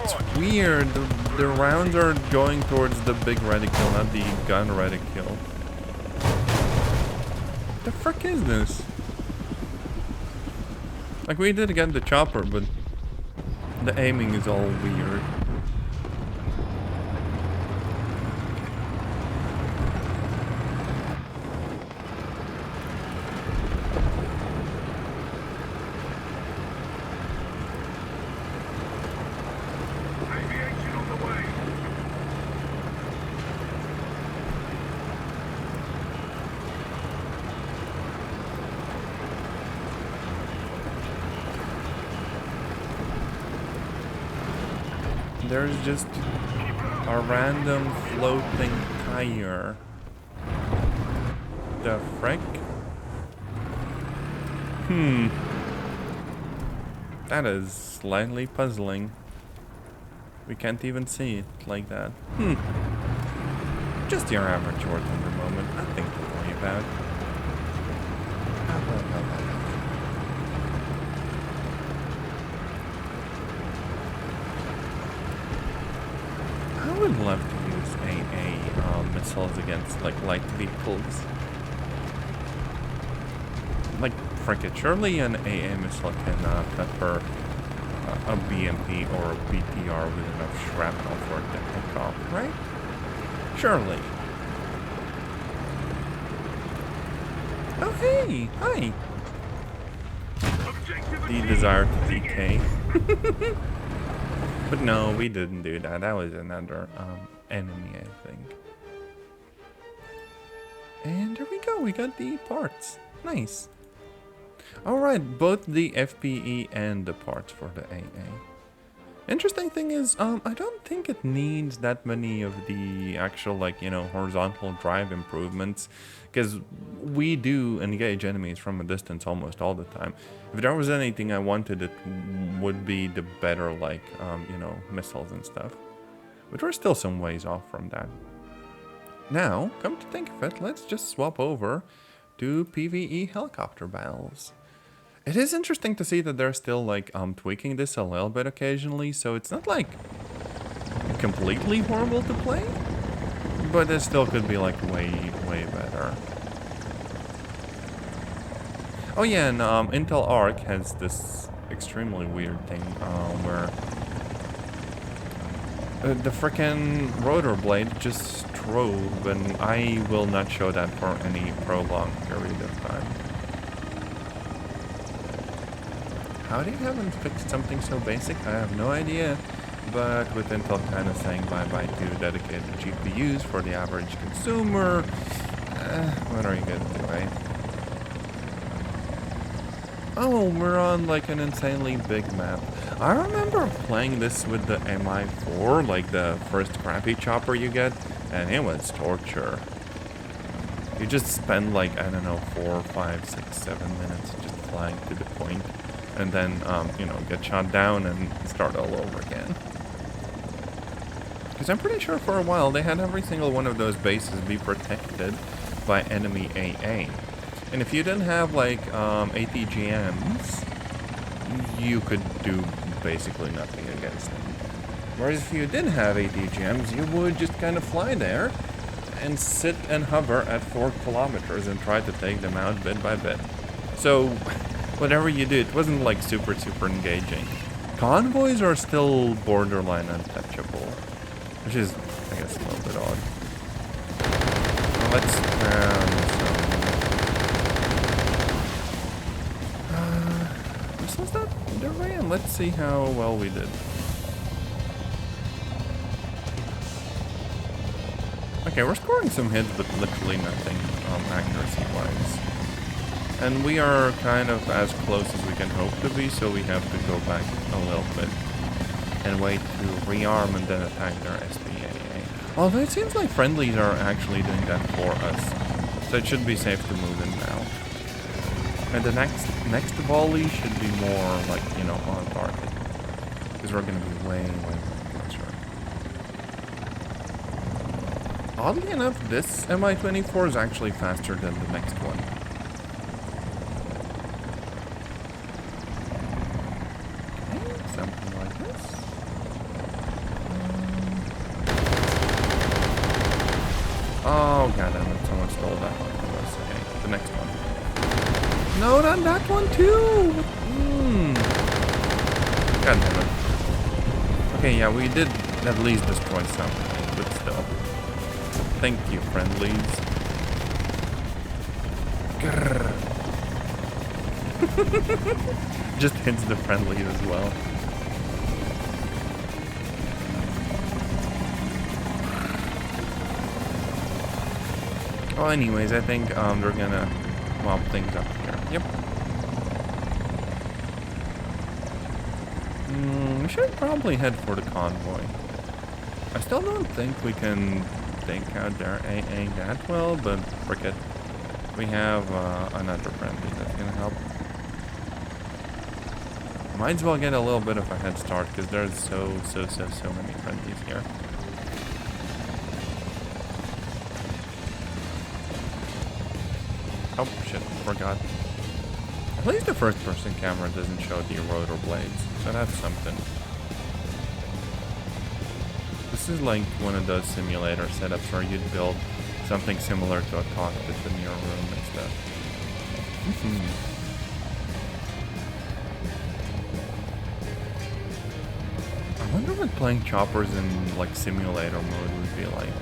It's weird, the rounds are going towards the big reticle, not the gun reticle. The frick is this? Like, we did get the chopper, but the aiming is all weird. Aviation on the way. There's just a random floating tire. The frick? That is slightly puzzling. We can't even see it like that. Just your average War Thunder moment. Nothing to worry about. I would love to use AA missiles against like light vehicles. Like, frick it, surely an AA missile can pepper a BMP or a BTR with enough shrapnel for it to pick off, right? Surely. Oh hey, hi. The desire to decay. But no, we didn't do that. That was another enemy, I think. And there we go. We got the parts. Nice. All right, both the FPE and the parts for the AA. Interesting thing is, I don't think it needs that many of the actual, like, you know, horizontal drive improvements, because we do engage enemies from a distance almost all the time. If there was anything I wanted, it would be the better, like, you know, missiles and stuff. But we're still some ways off from that. Now, come to think of it, let's just swap over to PvE helicopter battles. It is interesting to see that they're still like tweaking this a little bit occasionally, so it's not like completely horrible to play, but it still could be like way better. Oh yeah, and Intel Arc has this extremely weird thing where the frickin' rotor blade just strove, and I will not show that for any prolonged period of time. How they haven't fixed something so basic, I have no idea. But with Intel kind of saying bye-bye to dedicated GPUs for the average consumer, what are you gonna do, eh? Oh, we're on like an insanely big map. I remember playing this with the MI4, like the first crappy chopper you get, and it was torture. You just spend like, I don't know, 4, 5, 6, 7 minutes just flying to the point. And then, you know, get shot down and start all over again. Because I'm pretty sure for a while they had every single one of those bases be protected by enemy AA. And if you didn't have, like, ATGMs, you could do basically nothing against them. Whereas if you didn't have ATGMs, you would just kind of fly there and sit and hover at 4 kilometers and try to take them out bit by bit. So whatever you do, it wasn't like super engaging. Convoys are still borderline untouchable, which is, I guess, a little bit odd. Now let's grab some. This was not the ram. Let's see how well we did. Okay, we're scoring some hits, but literally nothing accuracy-wise. And we are kind of as close as we can hope to be, so we have to go back a little bit and wait to rearm and then attack their SPAA. Although it seems like friendlies are actually doing that for us, so it should be safe to move in now. And the next volley should be more like, you know, on target, because we're going to be way closer. Oddly enough, this Mi-24 is actually faster than the next one. Something like this. Oh goddammit, someone stole that one from us. Okay, the next one. No, not that one too! Goddammit. Okay, yeah, we did at least destroy something, but still. Thank you, friendlies. Grrr. Just hits the friendlies as well. Well, anyways, I think they're gonna mob things up here. Yep. We should probably head for the convoy. I still don't think we can take out their AA that well, but frick it. We have another friendly that's gonna help. Might as well get a little bit of a head start because there's so many friendlies here. Oh shit, forgot. At least the first person camera doesn't show the rotor blades, so that's something. This is like one of those simulator setups where you'd build something similar to a cockpit in your room and stuff. I wonder what playing choppers in like simulator mode would be like.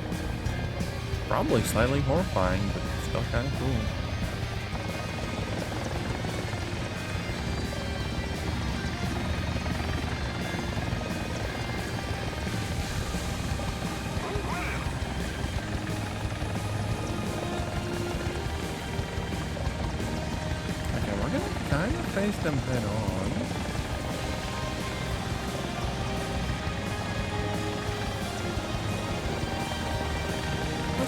Probably slightly horrifying, but still kind of cool. Okay, we're gonna kind of face them head on.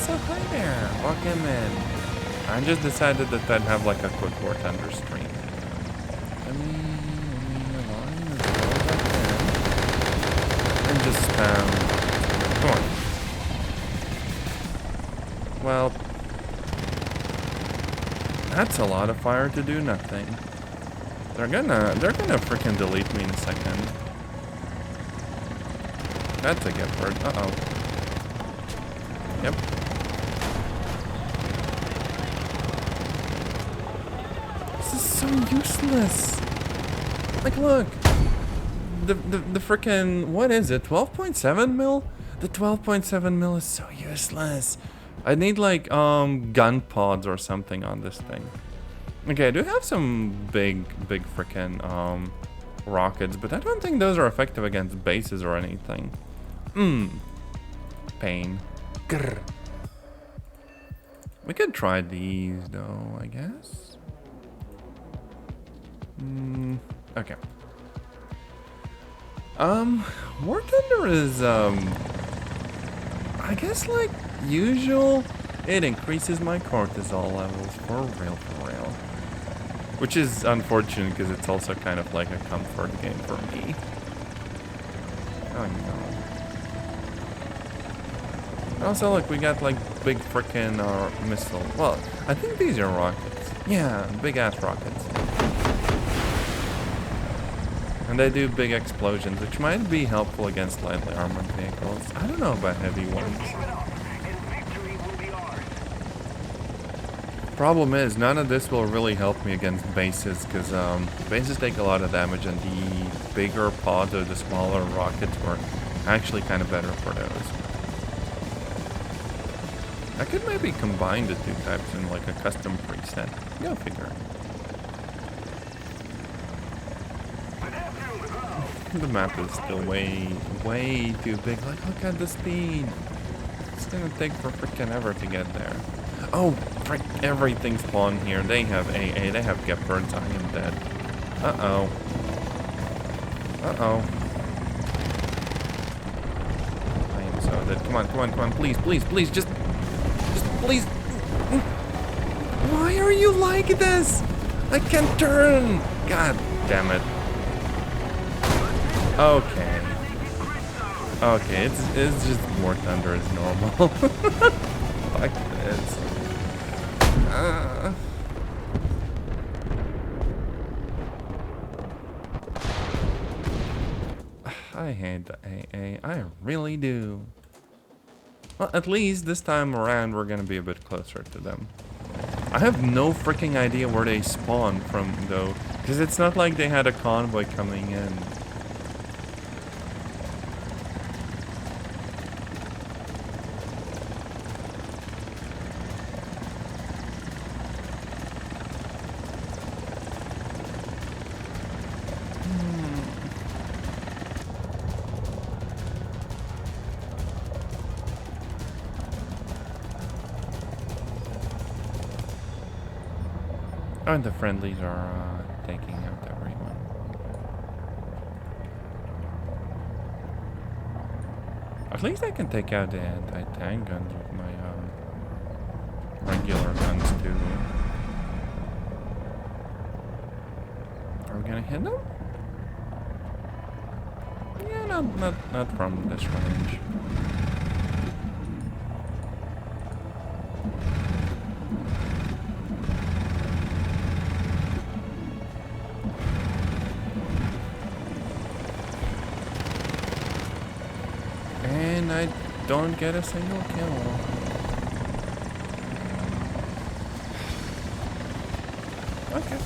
so hi there. Welcome in. I just decided that I'd have like a quick War Thunder stream. Let me align as well as I can. And just spam. Come on. Well, that's a lot of fire to do nothing. They're gonna freaking delete me in a second. That's a gift word. Uh-oh. Yep. This is so useless. Like, look. The freaking, what is it? 12.7 mil? The 12.7 mil is so useless. I need like gun pods or something on this thing. Okay, I do have some big freaking rockets, but I don't think those are effective against bases or anything. Pain. Grr. We could try these though, I guess. Okay. War Thunder is I guess like usual, it increases my cortisol levels for real. Which is unfortunate because it's also kind of like a comfort game for me. Oh no. Also, look, we got like big frickin' missile. Well, I think these are rockets. Yeah, big ass rockets. And they do big explosions, which might be helpful against lightly armored vehicles. I don't know about heavy ones. Problem is, none of this will really help me against bases, because bases take a lot of damage, and the bigger pods or the smaller rockets were actually kind of better for those. I could maybe combine the two types in like a custom preset. Go figure. The map is still way too big. Like, look at the speed. It's gonna take for freaking ever to get there. Oh, frick, everything spawned here. They have AA, they have Gephards. I am dead. Uh-oh. Uh-oh. I am so dead. Come on. Please, just please. Why are you like this? I can't turn. God damn it. Okay. Okay, it's just War Thunder as normal. Like this. I hate the AA. I really do. Well, at least this time around we're gonna be a bit closer to them. I have no freaking idea where they spawn from though, because it's not like they had a convoy coming in. Oh, the friendlies are taking out everyone. At least I can take out the anti-tank guns with my regular guns too. Are we gonna hit them? Yeah, not from this range. And I don't get a single kill. Okay.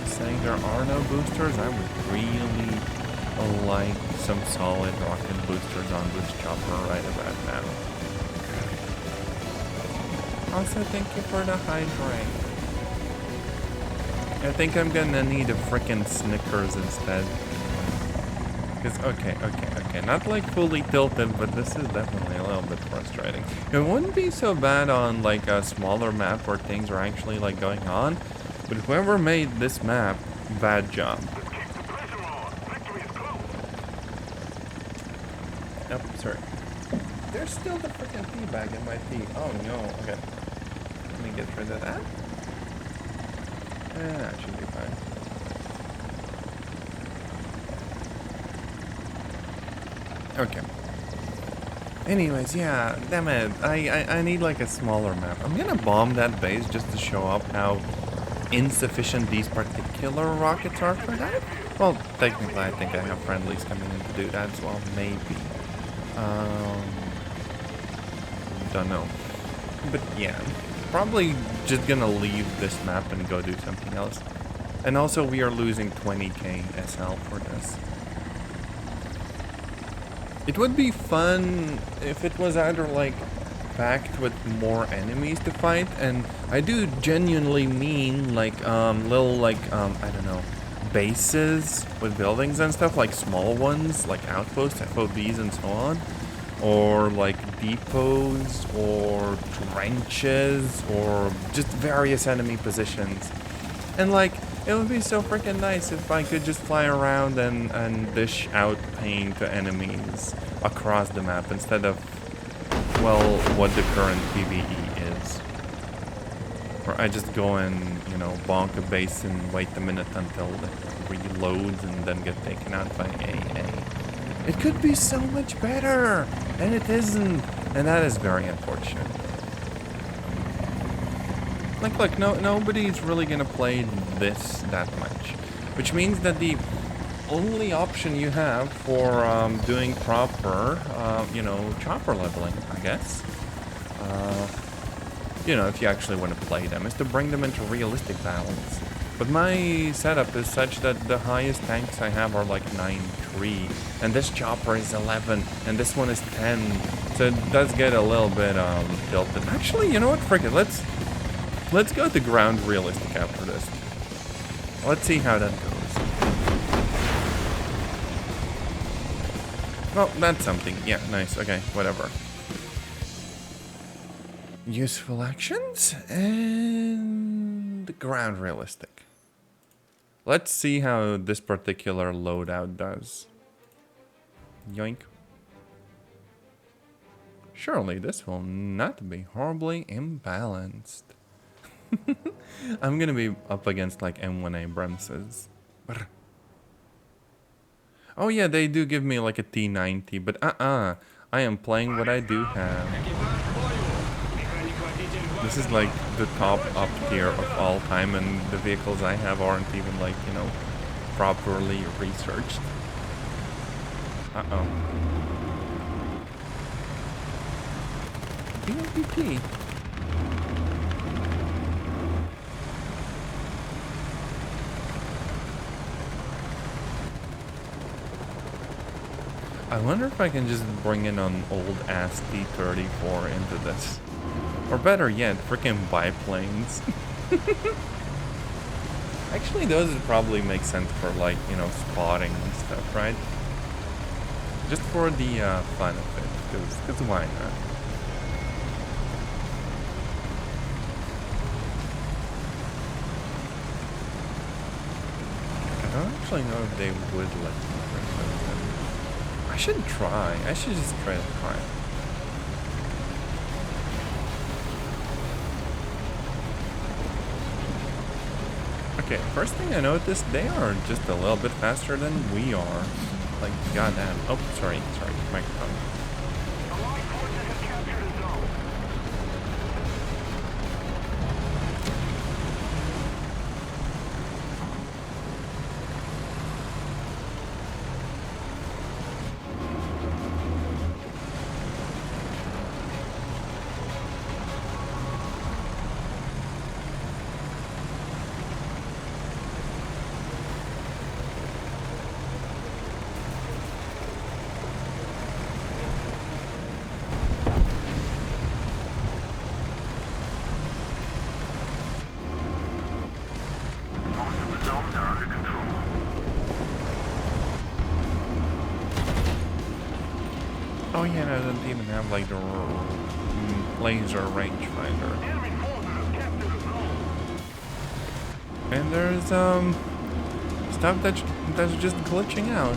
Saying there are no boosters, I would really like some solid rocket boosters on this chopper right about now. Also, thank you for the hydrate. I think I'm gonna need a frickin' Snickers instead. Because, okay, not like fully tilted, but this is definitely a little bit frustrating. It wouldn't be so bad on like a smaller map where things are actually like going on, but whoever made this map, bad job. Yep, sorry. There's still the frickin' tea bag in my tea. Oh no, okay. Let me get rid of that. That should be fine. Okay. Anyways, yeah, damn it. I need like a smaller map. I'm gonna bomb that base just to show up how insufficient these particular rockets are for that. Well, technically I think I have friendlies coming in to do that as well, maybe. Don't know. But yeah, probably just gonna leave this map and go do something else. And also we are losing 20k SL for this. It would be fun if it was either like packed with more enemies to fight, and I do genuinely mean like little like I don't know, bases with buildings and stuff, like small ones like outposts, FOBs and so on, or like depots or trenches or just various enemy positions. And like it would be so freaking nice if I could just fly around and dish out pain to enemies across the map instead of, well, what the current PvE is. Where I just go and, you know, bonk a base and wait a minute until it reloads and then get taken out by AA. It could be so much better, and it isn't, and that is very unfortunate. Like, look, nobody's really gonna play this that much, which means that the only option you have for doing proper, you know, chopper leveling, I guess, you know, if you actually want to play them, is to bring them into realistic battles. But my setup is such that the highest tanks I have are like 9-3, and this chopper is 11, and this one is 10, so it does get a little bit tilted. Actually, you know what, frick it, let's go to ground realistic after this. Let's see how that goes. Well, that's something. Yeah, nice. Okay, whatever. Useful actions and ground realistic. Let's see how this particular loadout does. Yoink. Surely this will not be horribly imbalanced. I'm gonna be up against like M1 Abramses. Oh yeah, they do give me like a T90, but I am playing what I do have. This is like the top up tier of all time, and the vehicles I have aren't even like, you know, properly researched. Uh-oh. BMPT. I wonder if I can just bring in an old-ass T-34 into this. Or better yet, freaking biplanes. Actually, those would probably make sense for, like, you know, spotting and stuff, right? Just for the fun of it, because why not? I don't actually know if they would let me bring those in. I should try. I should just try to try. Okay, first thing I noticed, they are just a little bit faster than we are. Like, goddamn. Oh, sorry, microphone. yeah, I don't even have like the laser rangefinder. And there's stuff that's just glitching out.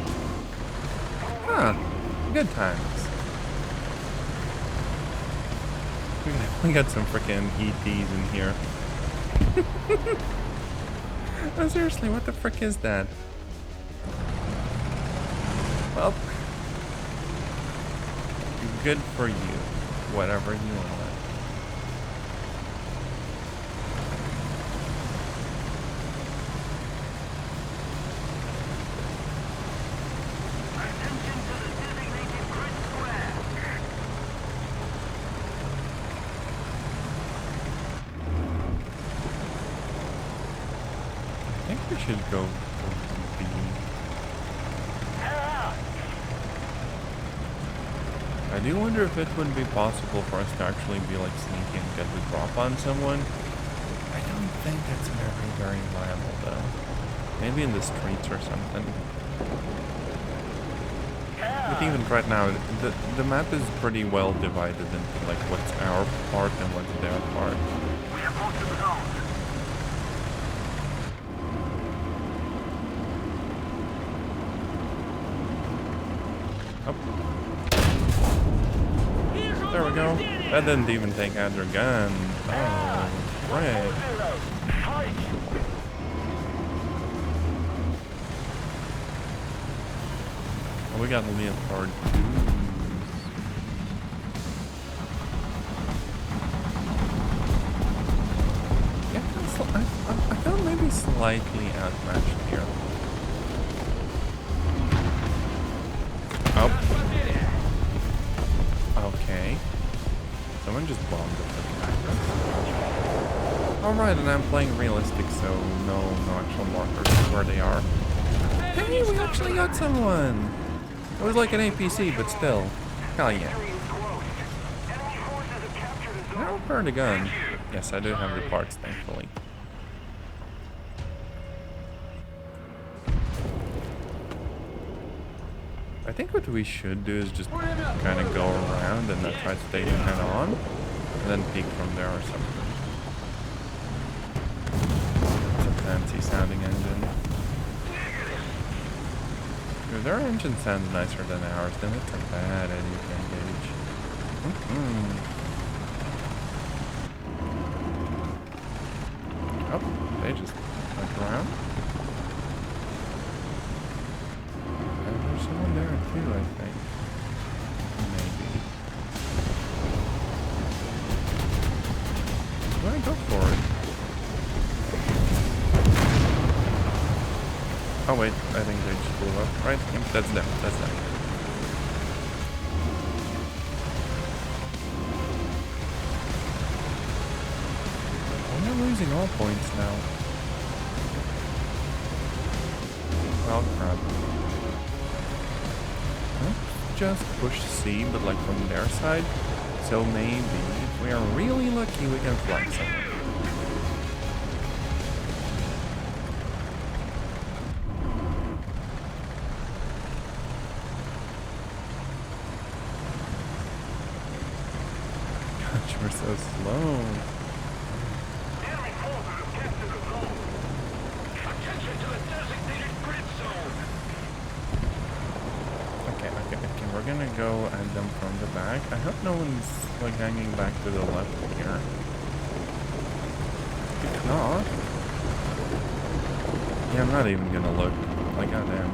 Huh. Good times. We got some freaking ETs in here. Oh, seriously, what the frick is that? Well, good for you. Whatever you want. I think we should go for B. I do wonder if it would be possible for us to actually be like sneaky and get the drop on someone. I don't think that's very viable though. Maybe in the streets or something. But even right now, the map is pretty well divided into like what's our part and what's their part. We have posted the zone. There we go. That didn't even take out their gun. Oh, right. Oh, we got Leopard 2s. Yeah, I feel maybe slightly outmatched here. Oh. Okay. Someone just bombed the freaking actor. Alright, and I'm playing realistic, so no actual markers of where they are. Hey, we actually got someone! It was like an APC, but still. Hell yeah. Now repair the gun. Yes, I do have the parts, thankfully. I think what we should do is just kind of go around and not try to stay head on, and then peek from there or something. It's a fancy sounding engine. If their engine sounds nicer than ours, then it's a bad idea to engage. Oh, they just went around. There's someone there too, I think. Maybe. Do I go for it? Oh wait, I think they just blew up. Right? Yep, that's them. That's them. We're losing all points now. Oh crap. Just push C, but like from their side. So maybe if we are really lucky, we can flex them. Gosh, we're so slow. We're gonna go at them from the back. I hope no one's like hanging back to the left here. If not, yeah, I'm not even gonna look. Like, goddamn.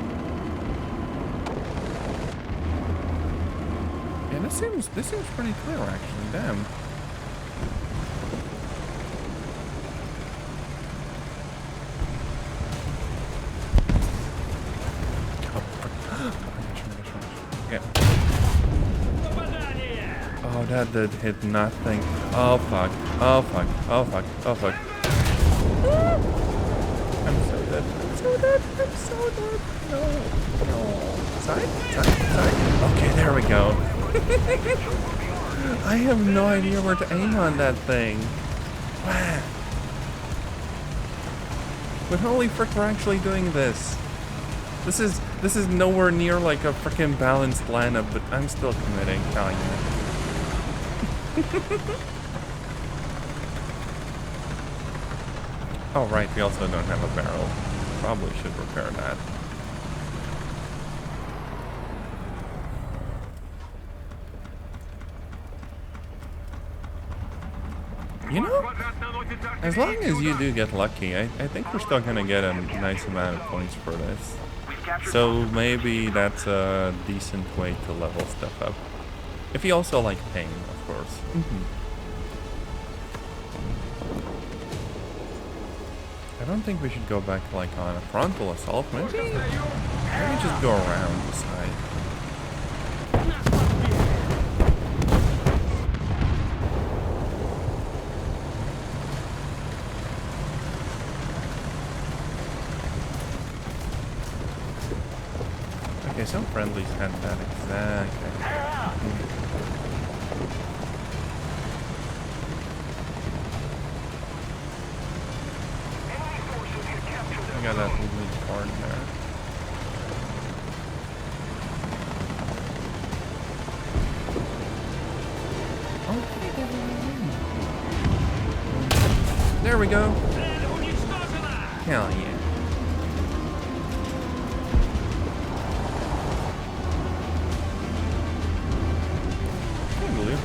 Yeah, this seems pretty clear actually. Damn. Oh, that did hit nothing. Oh fuck. Oh fuck. Oh fuck. Oh fuck. I'm so dead. I'm so dead. I'm so dead. No. No. Side? Side? Side? Okay, there we go. I have no idea where to aim on that thing. Wow. But holy frick, we're actually doing this. This is nowhere near like a freaking balanced lineup, but I'm still committing. Oh yeah. Oh right, we also don't have a barrel. Probably should repair that. You know, as long as you do get lucky, I think we're still gonna get a nice amount of points for this. So maybe that's a decent way to level stuff up. If you also like pain, of course. I don't think we should go back like on a frontal assault. Maybe just go around the side. Okay, some friendlies had that exactly. I got that lead card there. Oh, there we go. Hell yeah.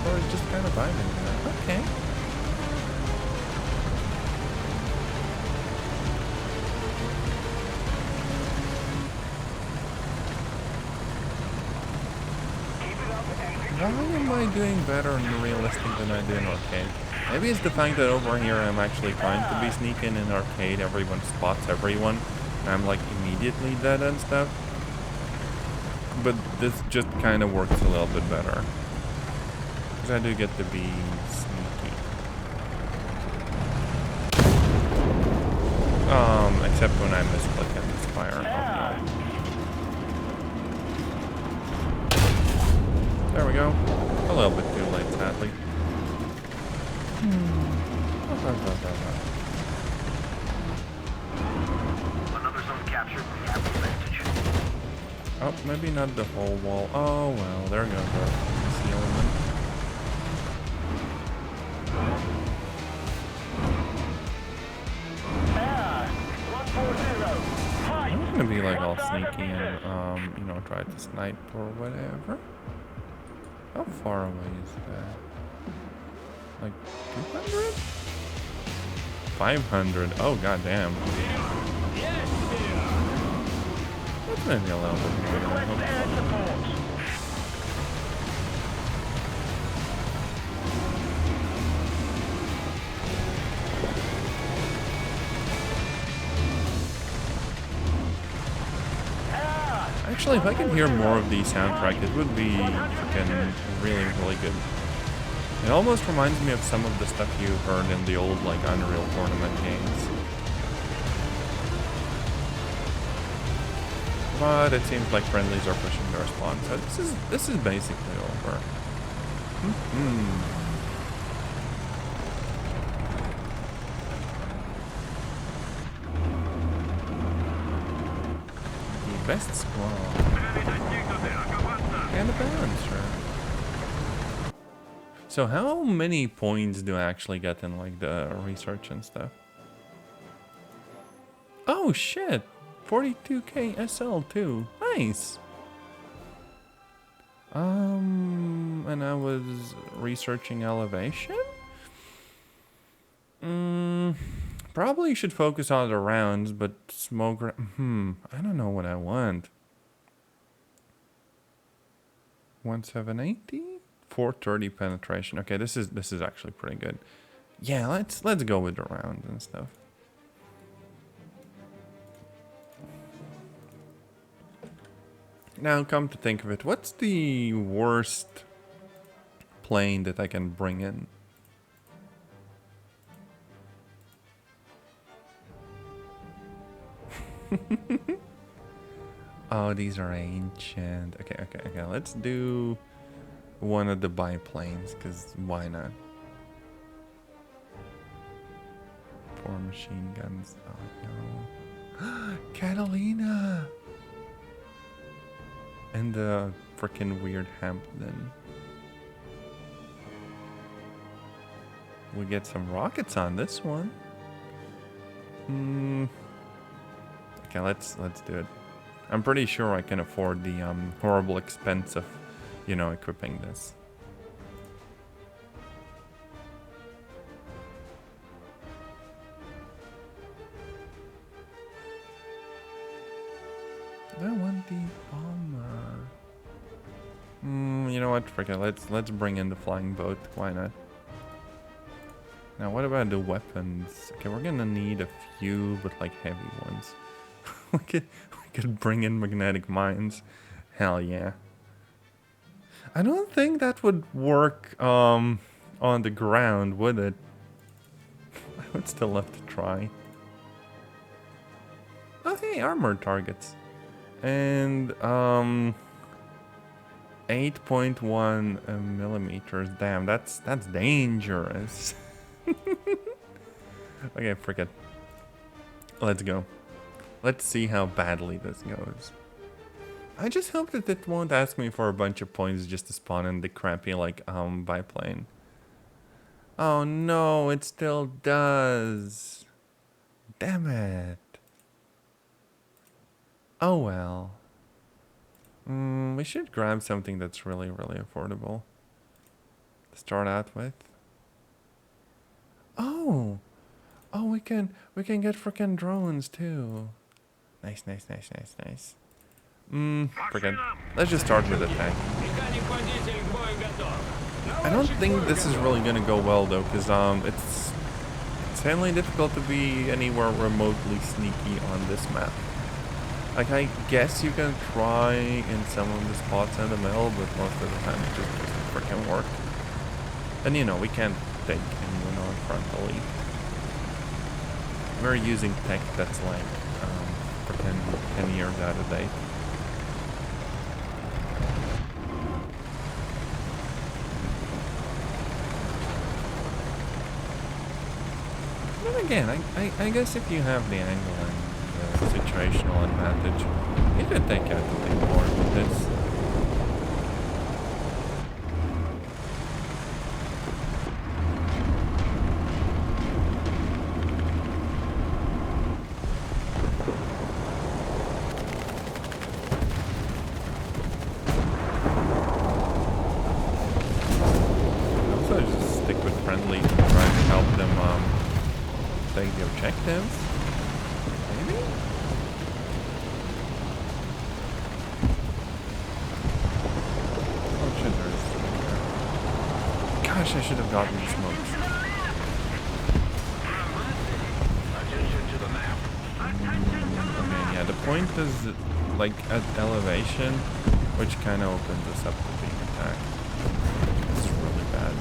Or it's just kind of vibing there. Okay. Why am I doing better in realistic than I do in arcade? Maybe it's the fact that over here I'm actually trying to be sneaking in arcade. Everyone spots everyone. And I'm like immediately dead and stuff. But this just kind of works a little bit better. I do get to be sneaky. Except when I misclick and misfire. Oh, no. There we go. A little bit too late, sadly. Another zone captured. We have advantage. Oh, maybe not the whole wall. Oh, well, there goes our concealment. I'm gonna be like all sneaky and you know, try to snipe or whatever. How far away is that? Like 200? 500? Oh goddamn. That's maybe a little bit more than I hoped. Actually, if I could hear more of the soundtrack, it would be freaking really, really good. It almost reminds me of some of the stuff you heard in the old, like, Unreal Tournament games. But it seems like friendlies are pushing their spawn, so this is basically over. Best squad. And a balancer. So how many points do I actually get in like the research and stuff? Oh shit! 42k SL too. Nice. And I was researching elevation? Probably should focus on the rounds, but smoke. I don't know what I want. 1780, 430 penetration. Okay, this is actually pretty good. Yeah, let's go with the rounds and stuff. Now, come to think of it, what's the worst plane that I can bring in? Oh, these are ancient. Okay. Let's do one of the biplanes, because why not? 4 machine guns. Oh no. Catalina! in the freaking weird Hampton. We get some rockets on this one. Okay, let's do it. I'm pretty sure I can afford the horrible expense of, you know, equipping this. I want the bomber. You know what? Forget. Let's bring in the flying boat. Why not? Now, what about the weapons? Okay, we're gonna need a few, but like heavy ones. we could bring in magnetic mines. Hell yeah. I don't think that would work on the ground, would it? I would still love to try. Oh hey, armored targets. And 8.1 millimeters. Damn, that's dangerous. Okay, forget. Let's go. Let's see how badly this goes. I just hope that it won't ask me for a bunch of points just to spawn in the crappy like biplane. Oh no, it still does. Damn it. Oh well. We should grab something that's really affordable to start out with. Oh, we can get freaking drones too. Nice. Forget. Let's just start with a tank. I don't think this is really gonna go well though, because it's insanely difficult to be anywhere remotely sneaky on this map. Like, I guess you can try in some of the spots in the middle, but most of the time it just doesn't freaking work. And you know, we can't take anyone on frontally. We're using tech that's like freaking 10 years out of date. But again, I guess if you have the angle and the situational advantage, you could take out the big board with this. Also, just stick with friendlies and try to help them take the objectives. Maybe? Oh shit, there's... Gosh, I should have gotten the smokes. Okay, yeah, the point is like at elevation, which kind of opens us up to being attacked. It's really bad.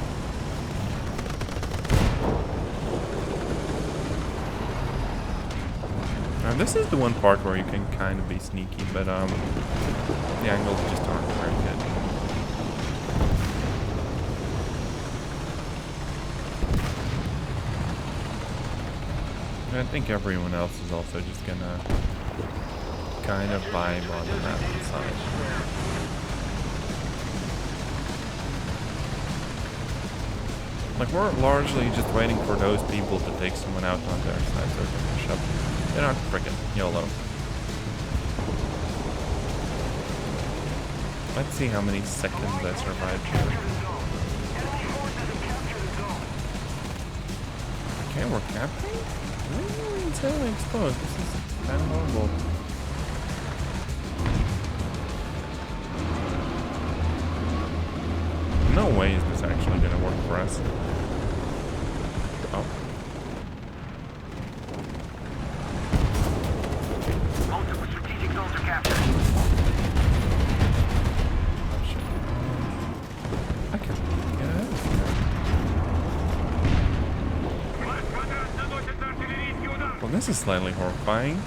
Now this is the one part where you can kind of be sneaky, but the angles just aren't very good. I think everyone else is also just gonna kind of vibe on the map side. Like, we're largely just waiting for those people to take someone out on their side so they can push up. They're not freaking YOLO. Let's see how many seconds I survived here. Okay, we're capping? Really insanely exposed. This is kind of horrible. No way is this actually going to work for us. Oh. Multiple strategic zones are captured. Oh shit. I can get out of here. Well, this is slightly horrifying.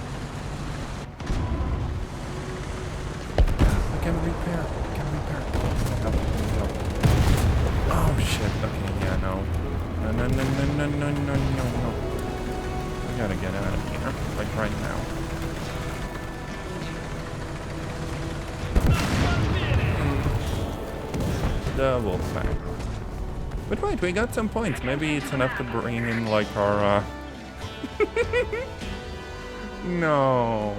I can repair. Help. Oh shit. Okay, yeah, no. No. We gotta get out of here. Like right now. the Wolfpack. But wait, we got some points. Maybe it's enough to bring in like our No.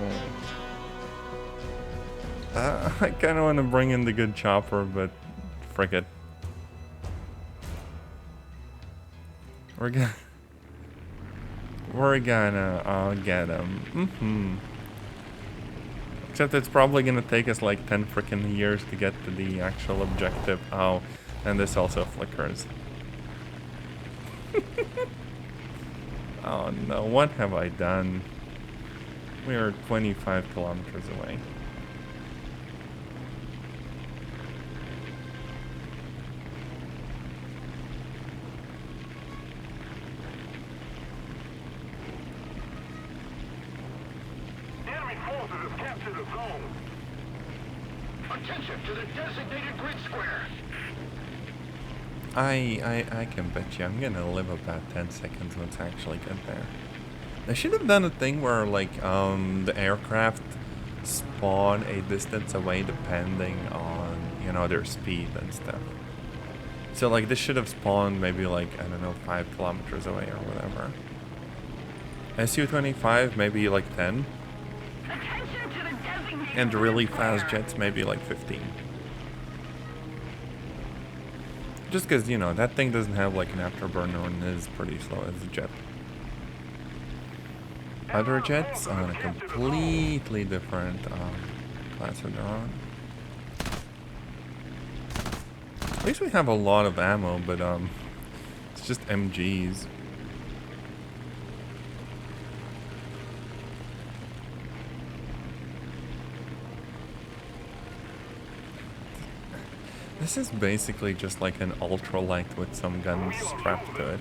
I kind of want to bring in the good chopper, but frick it. We're gonna get him. Except it's probably gonna take us like 10 freaking years to get to the actual objective. Oh, and this also flickers. Oh no, what have I done? We are 25 kilometers away. Enemy forces have captured the zone. Attention to the designated grid square. I can bet you I'm gonna live about 10 seconds once I actually get there. They should have done a thing where like the aircraft spawn a distance away depending on, you know, their speed and stuff. So like this should have spawned maybe like, I don't know, 5 kilometers away or whatever. Su-25 maybe like 10. And really fast jets maybe like 15. Just because, you know, that thing doesn't have like an afterburner and is pretty slow as a jet. Other jets on a completely different class of their own. At least we have a lot of ammo, but it's just MGs. This is basically just like an ultralight with some guns strapped to it.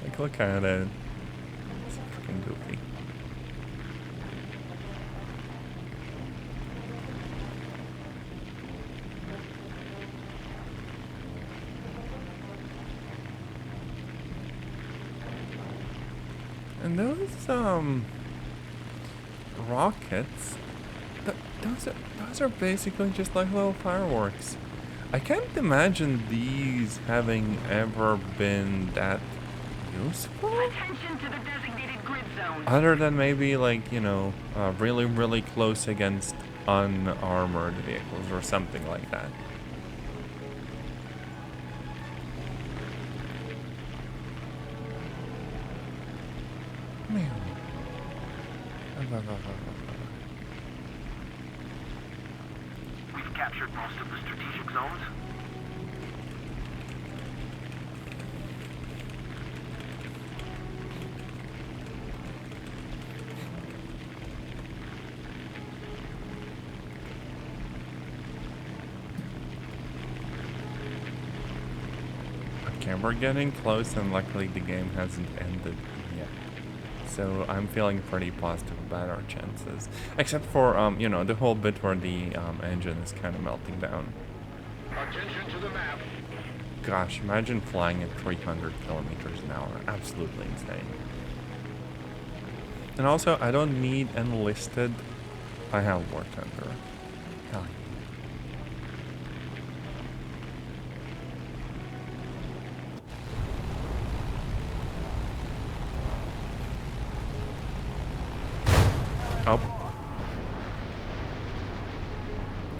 Like, look at it. It's freaking goofy. And those rockets, those are basically just like little fireworks. I can't imagine these having ever been that useful. Attention to the designated grid zone. Other than maybe like, you know, really, really close against unarmored vehicles or something like that. We've captured most of the strategic zones. Okay, we're getting close and luckily the game hasn't ended yet. So I'm feeling pretty positive about our chances. Except for, you know, the whole bit where the engine is kind of melting down. Attention to the map. Gosh, imagine flying at 300 kilometers an hour. Absolutely insane. And also, I don't need enlisted. I have War Thunder. Hell yeah. Oh.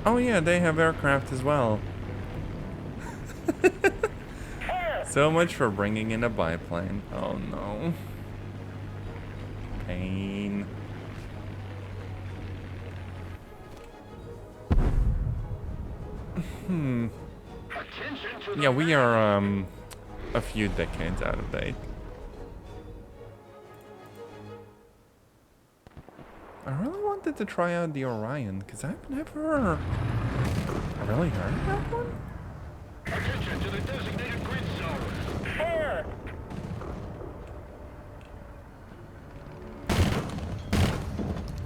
Oh yeah, they have aircraft as well. So much for bringing in a biplane. Oh no. Pain. Yeah, we are a few decades out of date. I really wanted to try out the Orion, because I've never really heard of that one. Attention to the designated grid zone. Fire!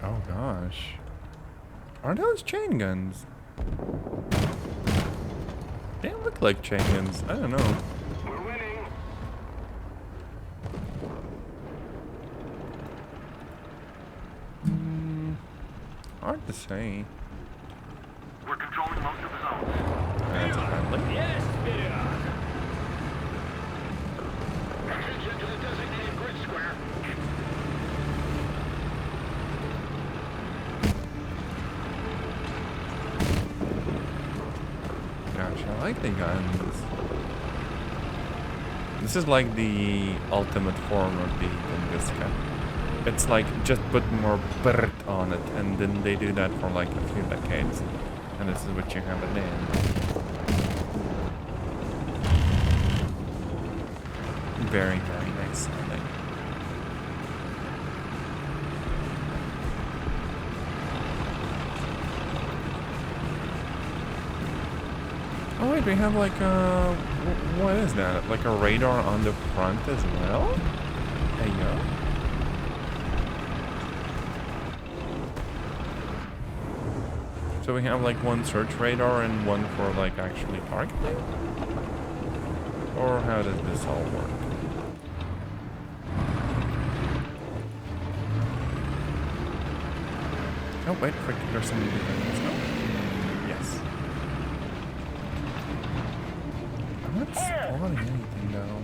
Oh gosh. Are those chain guns? They look like chain guns. I don't know. We're winning. Hard to say. We're controlling most of the zones. That's a friendly. apparently. Yes, Spirit. Attention to the designated grid square. Gosh, I like the guns. This is like the ultimate form of beat in this game. It's like just put more bird on it, and then they do that for like a few decades. And this is what you have at the end. Very, very nice sounding. Oh wait, we have like what is that? Like a radar on the front as well? There you go. So we have like one search radar and one for like actually targeting? Or how does this all work? Oh wait, frick, there's something behind this. Oh. Yes. I'm not spotting anything though.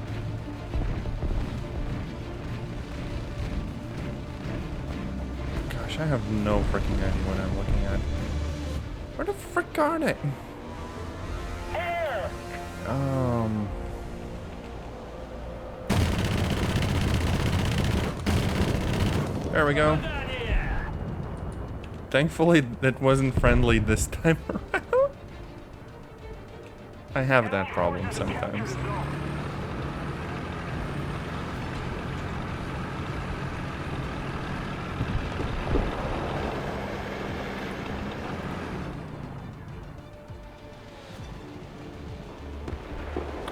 Gosh, I have no freaking idea what I'm looking at. Where the frick are they? There we go. Thankfully, that wasn't friendly this time around. I have that problem sometimes.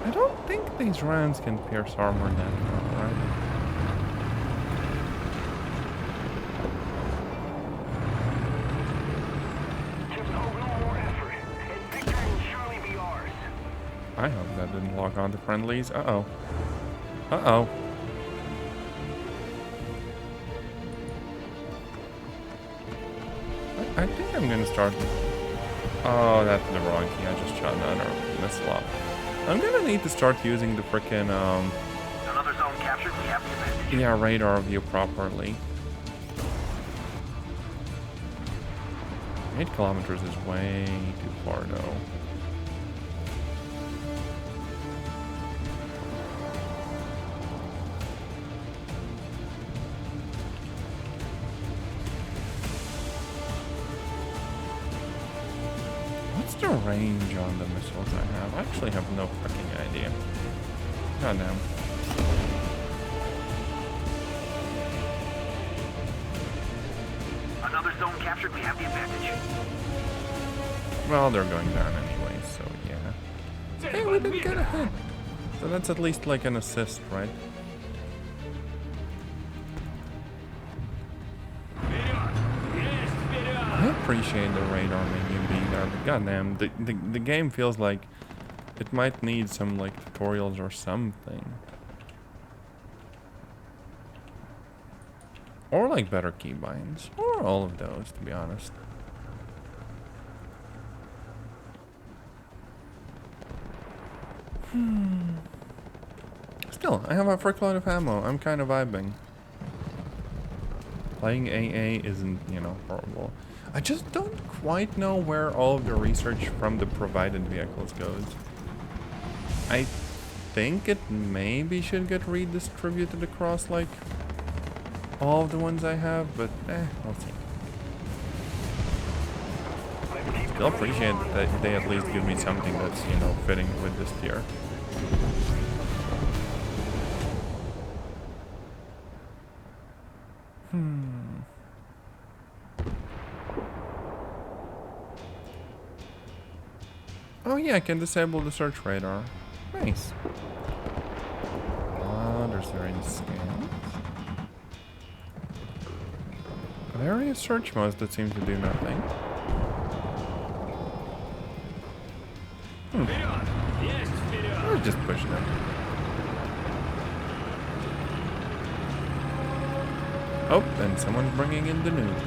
I don't think these rounds can pierce armor that well, right? I hope that didn't log on to friendlies. Uh-oh. Uh-oh. I think I'm gonna start... Oh, that's the wrong key. I just shot another missile up. I'm gonna need to start using the frickin', Another zone captured. We have the advantage. yeah, radar view properly. 8 kilometers is way too far, though. What's the range on the missiles I have? I actually have no fucking idea. Goddamn. Another zone captured. We have the advantage. Well, they're going down anyway, so yeah. Hey, we didn't get a hit. So that's at least like an assist, right? I appreciate the radar menu being there, but goddamn, the game feels like it might need some like tutorials or something. Or like better keybinds. Or all of those, to be honest. Still, I have a frickload of ammo. I'm kind of vibing. Playing AA isn't, you know, horrible. I just don't quite know where all of the research from the provided vehicles goes. I think it maybe should get redistributed across, like, all of the ones I have, but, we'll see. Still appreciate that they at least give me something that's, you know, fitting with this tier. Oh yeah, I can disable the search radar. Nice. There's any scans. Various search modes that seem to do nothing. I was just pushing it. Oh, and someone's bringing in the nude.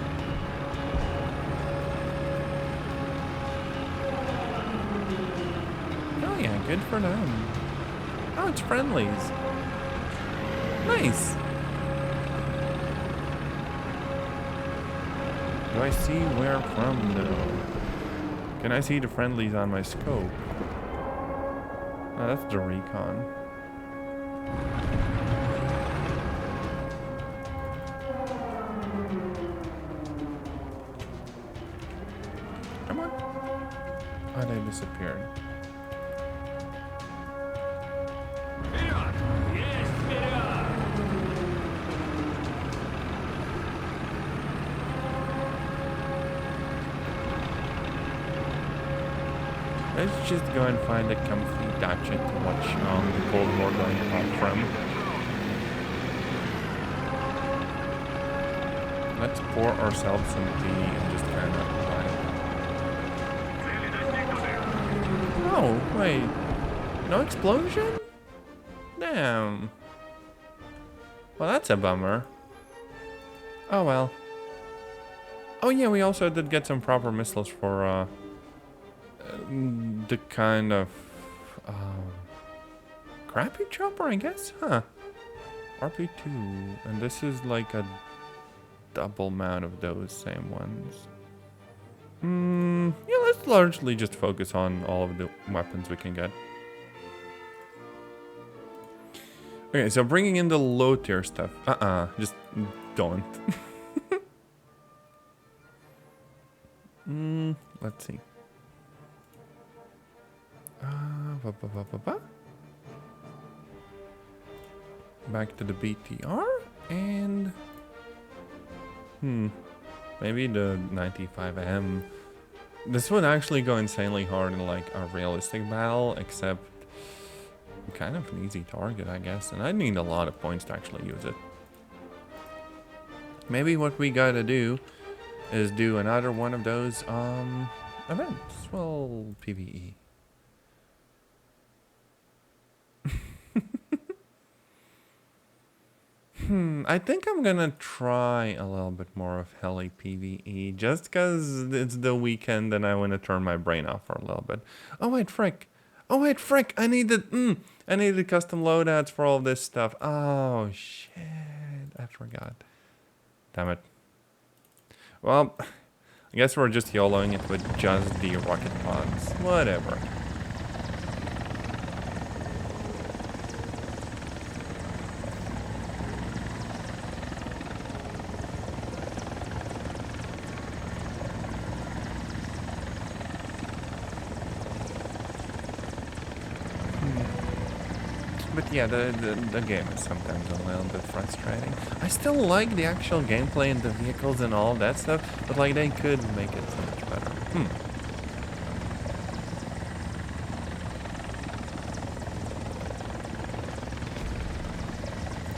Good for them. Oh, it's friendlies. Nice. Do I see where from though? Can I see the friendlies on my scope? Oh, that's the recon. Come on. Oh, they disappeared. Yes, Let's just go and find a comfy dacha to watch the Cold War going on from. Let's pour ourselves some tea and just kind of vibe. Oh, wait. No explosion? Damn. Well, that's a bummer. Oh, well. Oh, yeah, we also did get some proper missiles for, the kind of, crappy chopper, I guess? Huh. RP2. And this is like a double amount of those same ones. Yeah, let's largely just focus on all of the weapons we can get. Okay, so bringing in the low tier stuff. Just don't. Let's see. Back to the BTR and maybe the 95M. This would actually go insanely hard in like a realistic battle, except kind of an easy target, I guess, and I'd need a lot of points to actually use it. Maybe what we gotta do is do another one of those events. Well, PvE. I think I'm gonna try a little bit more of Heli PvE, just cause it's the weekend and I wanna turn my brain off for a little bit. Oh wait, frick! Oh wait, frick! I needed custom loadouts for all this stuff. Oh shit! I forgot. Damn it. Well, I guess we're just YOLOing it with just the rocket pods. Whatever. But yeah, the game is sometimes a little bit frustrating. I still like the actual gameplay and the vehicles and all that stuff, but like they could make it so much better.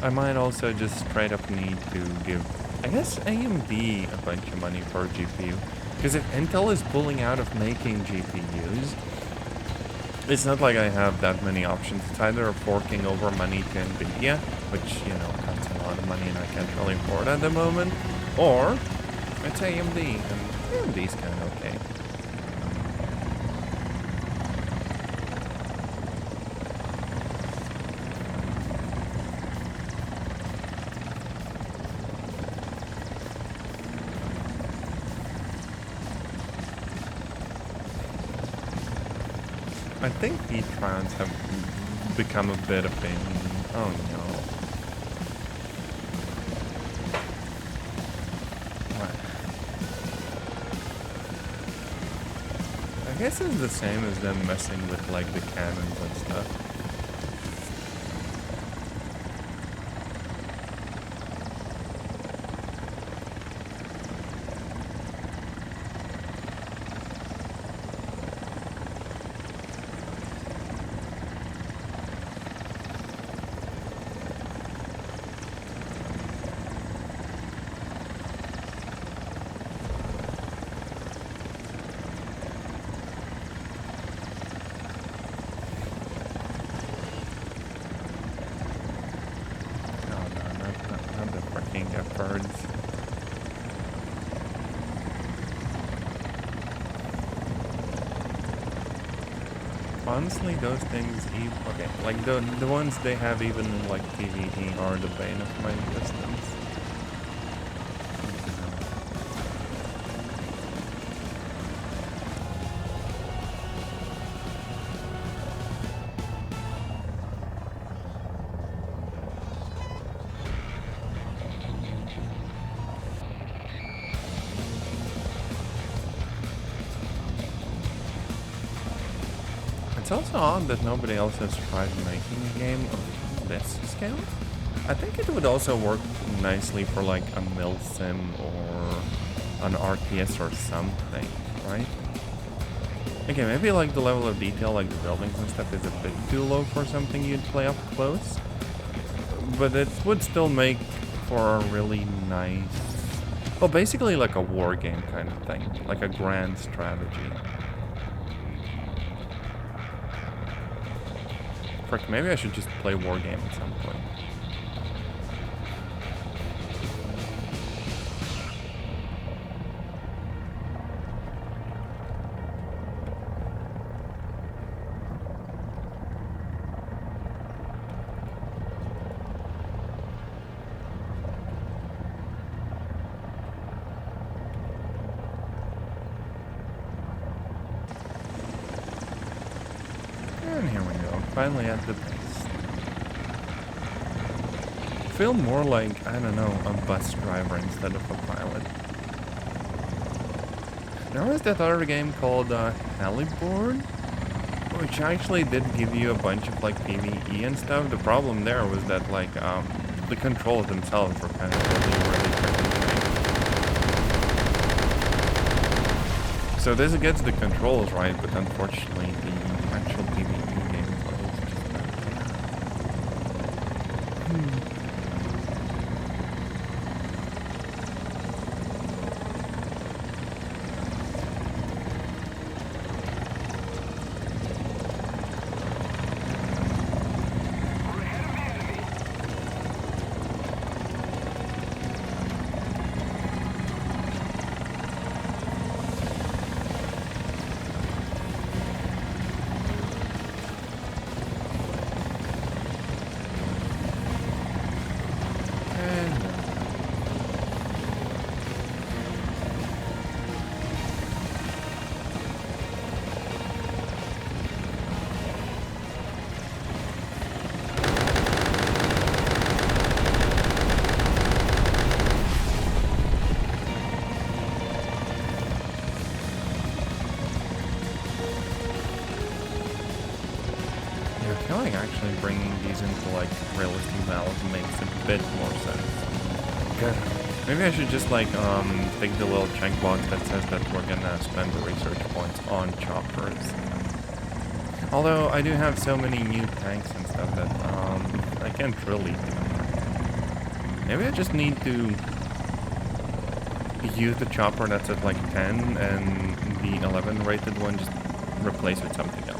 I might also just straight up need to give, I guess, AMD a bunch of money for a GPU. Because if Intel is pulling out of making GPUs, it's not like I have that many options. It's either forking over money to Nvidia, which, you know, costs a lot of money and I can't really afford at the moment, or it's AMD, and AMD's kind of okay. I think E-trons have become a bit of a... Oh no. What? I guess it's the same as them messing with like the cannons and stuff. Birds. Well, honestly, those things, okay, like the ones they have even in like PvE are the bane of my existence. It's also odd that nobody else has tried making a game of this scale. I think it would also work nicely for like a mil sim or an RTS or something, right? Okay, maybe like the level of detail, like the buildings and stuff, is a bit too low for something you'd play up close. But it would still make for a really nice, well, basically like a war game kind of thing, like a grand strategy. Frick, maybe I should just play war game at some point. And here we go, finally at the base. Feel more like, I don't know, a bus driver instead of a pilot. There was that other game called Heliboard, which actually did give you a bunch of like PvE and stuff. The problem there was that like the controls themselves were kind of really freaking strange. So this gets the controls right, but unfortunately the actual PvE gameplay is just not there. I feel like actually bringing these into like realistic battles makes a bit more sense. Good. Maybe I should just like take the little checkbox that says that we're gonna spend the research points on choppers. Although I do have so many new tanks and stuff that I can't really do that. Maybe I just need to use the chopper that's at like 10 and the 11 rated one just replace with something else.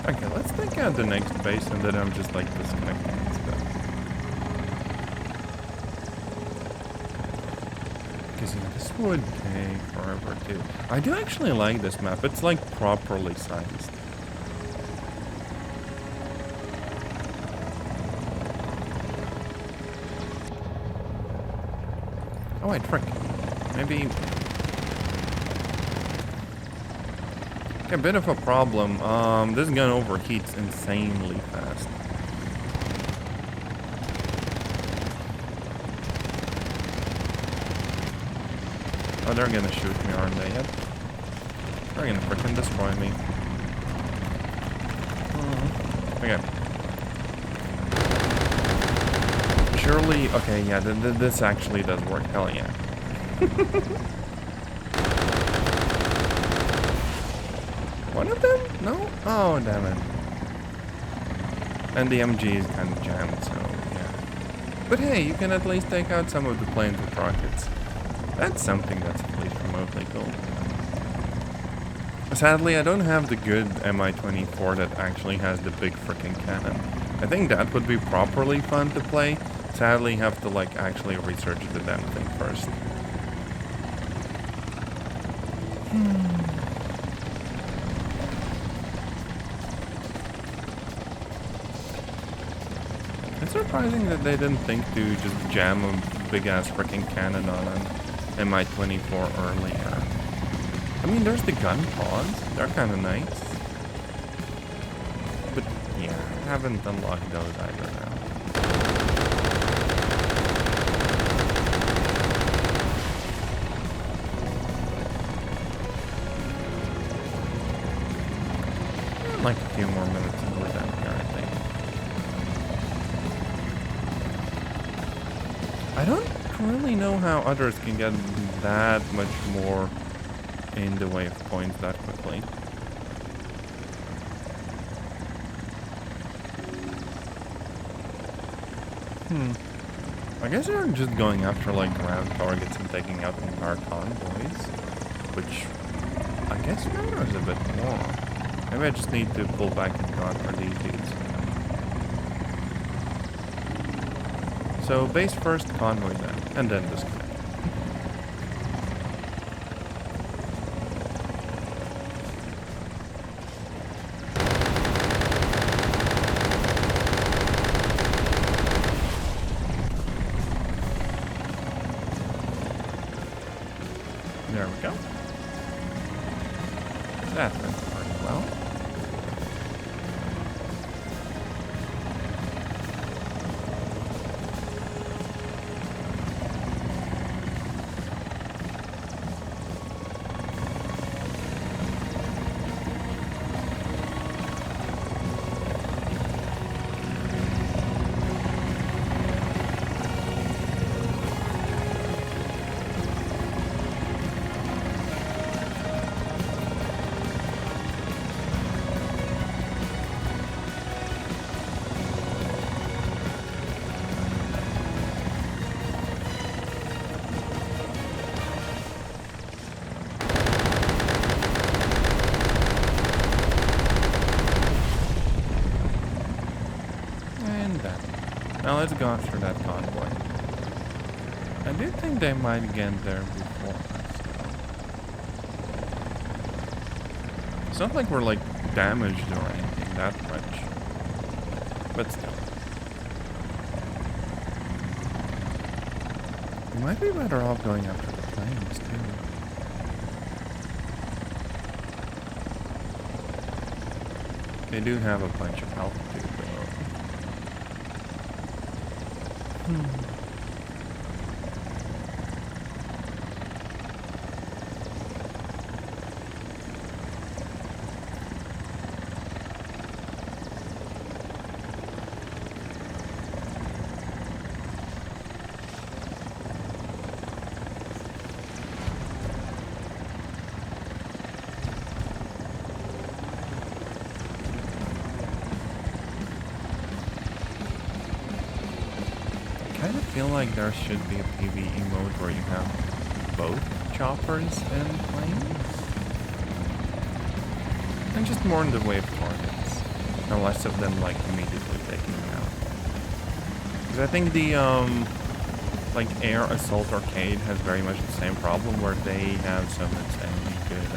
Okay, let's take out the next base and then I'm just like disconnecting and stuff. Because yeah, this would take forever too. I do actually like this map. It's like properly sized. Oh wait, frick. Maybe... A bit of a problem. This gun overheats insanely fast. Oh, they're gonna shoot me, aren't they? Yep. They're gonna frickin' destroy me. Okay. Surely, okay, yeah, this actually does work. Hell yeah. One of them? No? Oh, damn it. And the MG is kind of jammed, so yeah. But hey, you can at least take out some of the planes with rockets. That's something that's at least remotely cool. Sadly, I don't have the good Mi-24 that actually has the big freaking cannon. I think that would be properly fun to play. Sadly, have to like actually research the damn thing first. It's surprising that they didn't think to just jam a big ass freaking cannon on an Mi-24 earlier. I mean, there's the gun pods. They're kind of nice. But yeah, I haven't unlocked those either now. Like a few more minutes and we're down here, I think. I don't really know how others can get that much more in the way of points that quickly. I guess they're just going after like ground targets and taking out entire convoys, which I guess matters a bit more. Maybe I just need to pull back and go after these dudes. So base first, convoy then, and then disconnect. There we go. That went pretty well. Now let's go after that convoy. I do think they might get there before us, though. It's not like we're like damaged or anything that much. But still. We might be better off going after the planes, too. They do have a bunch of altitude, though. I kind of feel like there should be a PvE mode where you have both choppers and planes. And just more in the way of targets. And less of them like immediately taking them out. Because I think the like Air Assault Arcade has very much the same problem where they have some insanely good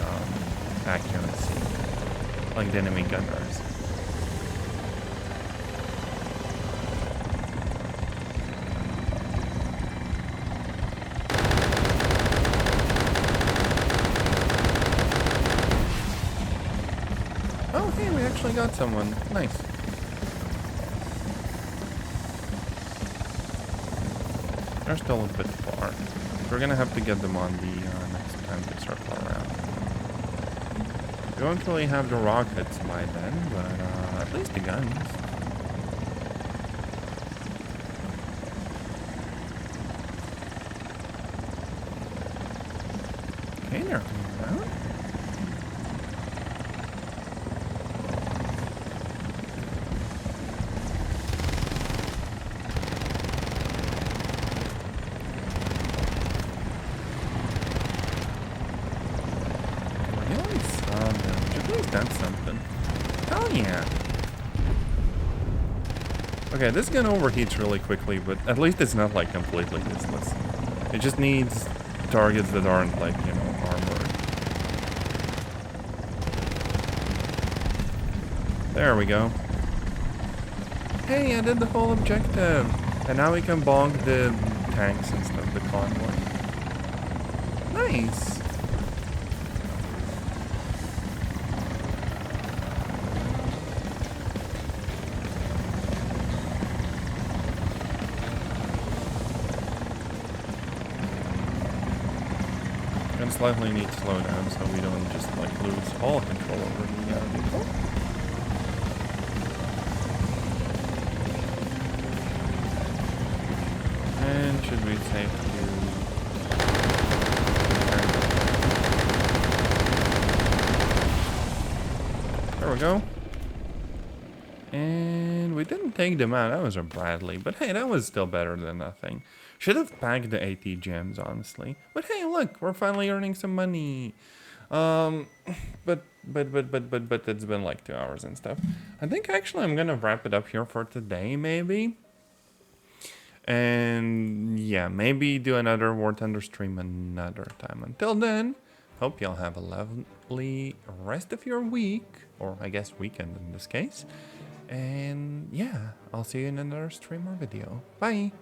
accuracy. Like the enemy gunners. Oh, hey, we actually got someone. Nice. They're still a bit far. We're gonna have to get them on the next time they circle around. We won't really have the rockets by then, but at least the guns. Okay, they're coming around. Really something. Should have done something. Hell yeah. Okay, this gun overheats really quickly, but at least it's not like completely useless. It just needs targets that aren't like, you know, armored. There we go. Hey, I did the whole objective. And now we can bonk the tanks and stuff, the convoy. Nice. Gonna slightly need to slow down so we don't just like lose all control over the vehicle. And should we take you? There we go. And we didn't take them out. That was a Bradley, but hey, that was still better than nothing. Should have packed the 80 gems, honestly. But hey, look, we're finally earning some money. But it's been like 2 hours and stuff. I think actually I'm gonna wrap it up here for today, maybe. And yeah, maybe do another War Thunder stream another time. Until then, hope y'all have a lovely rest of your week, or I guess weekend in this case. And yeah, I'll see you in another stream or video. Bye!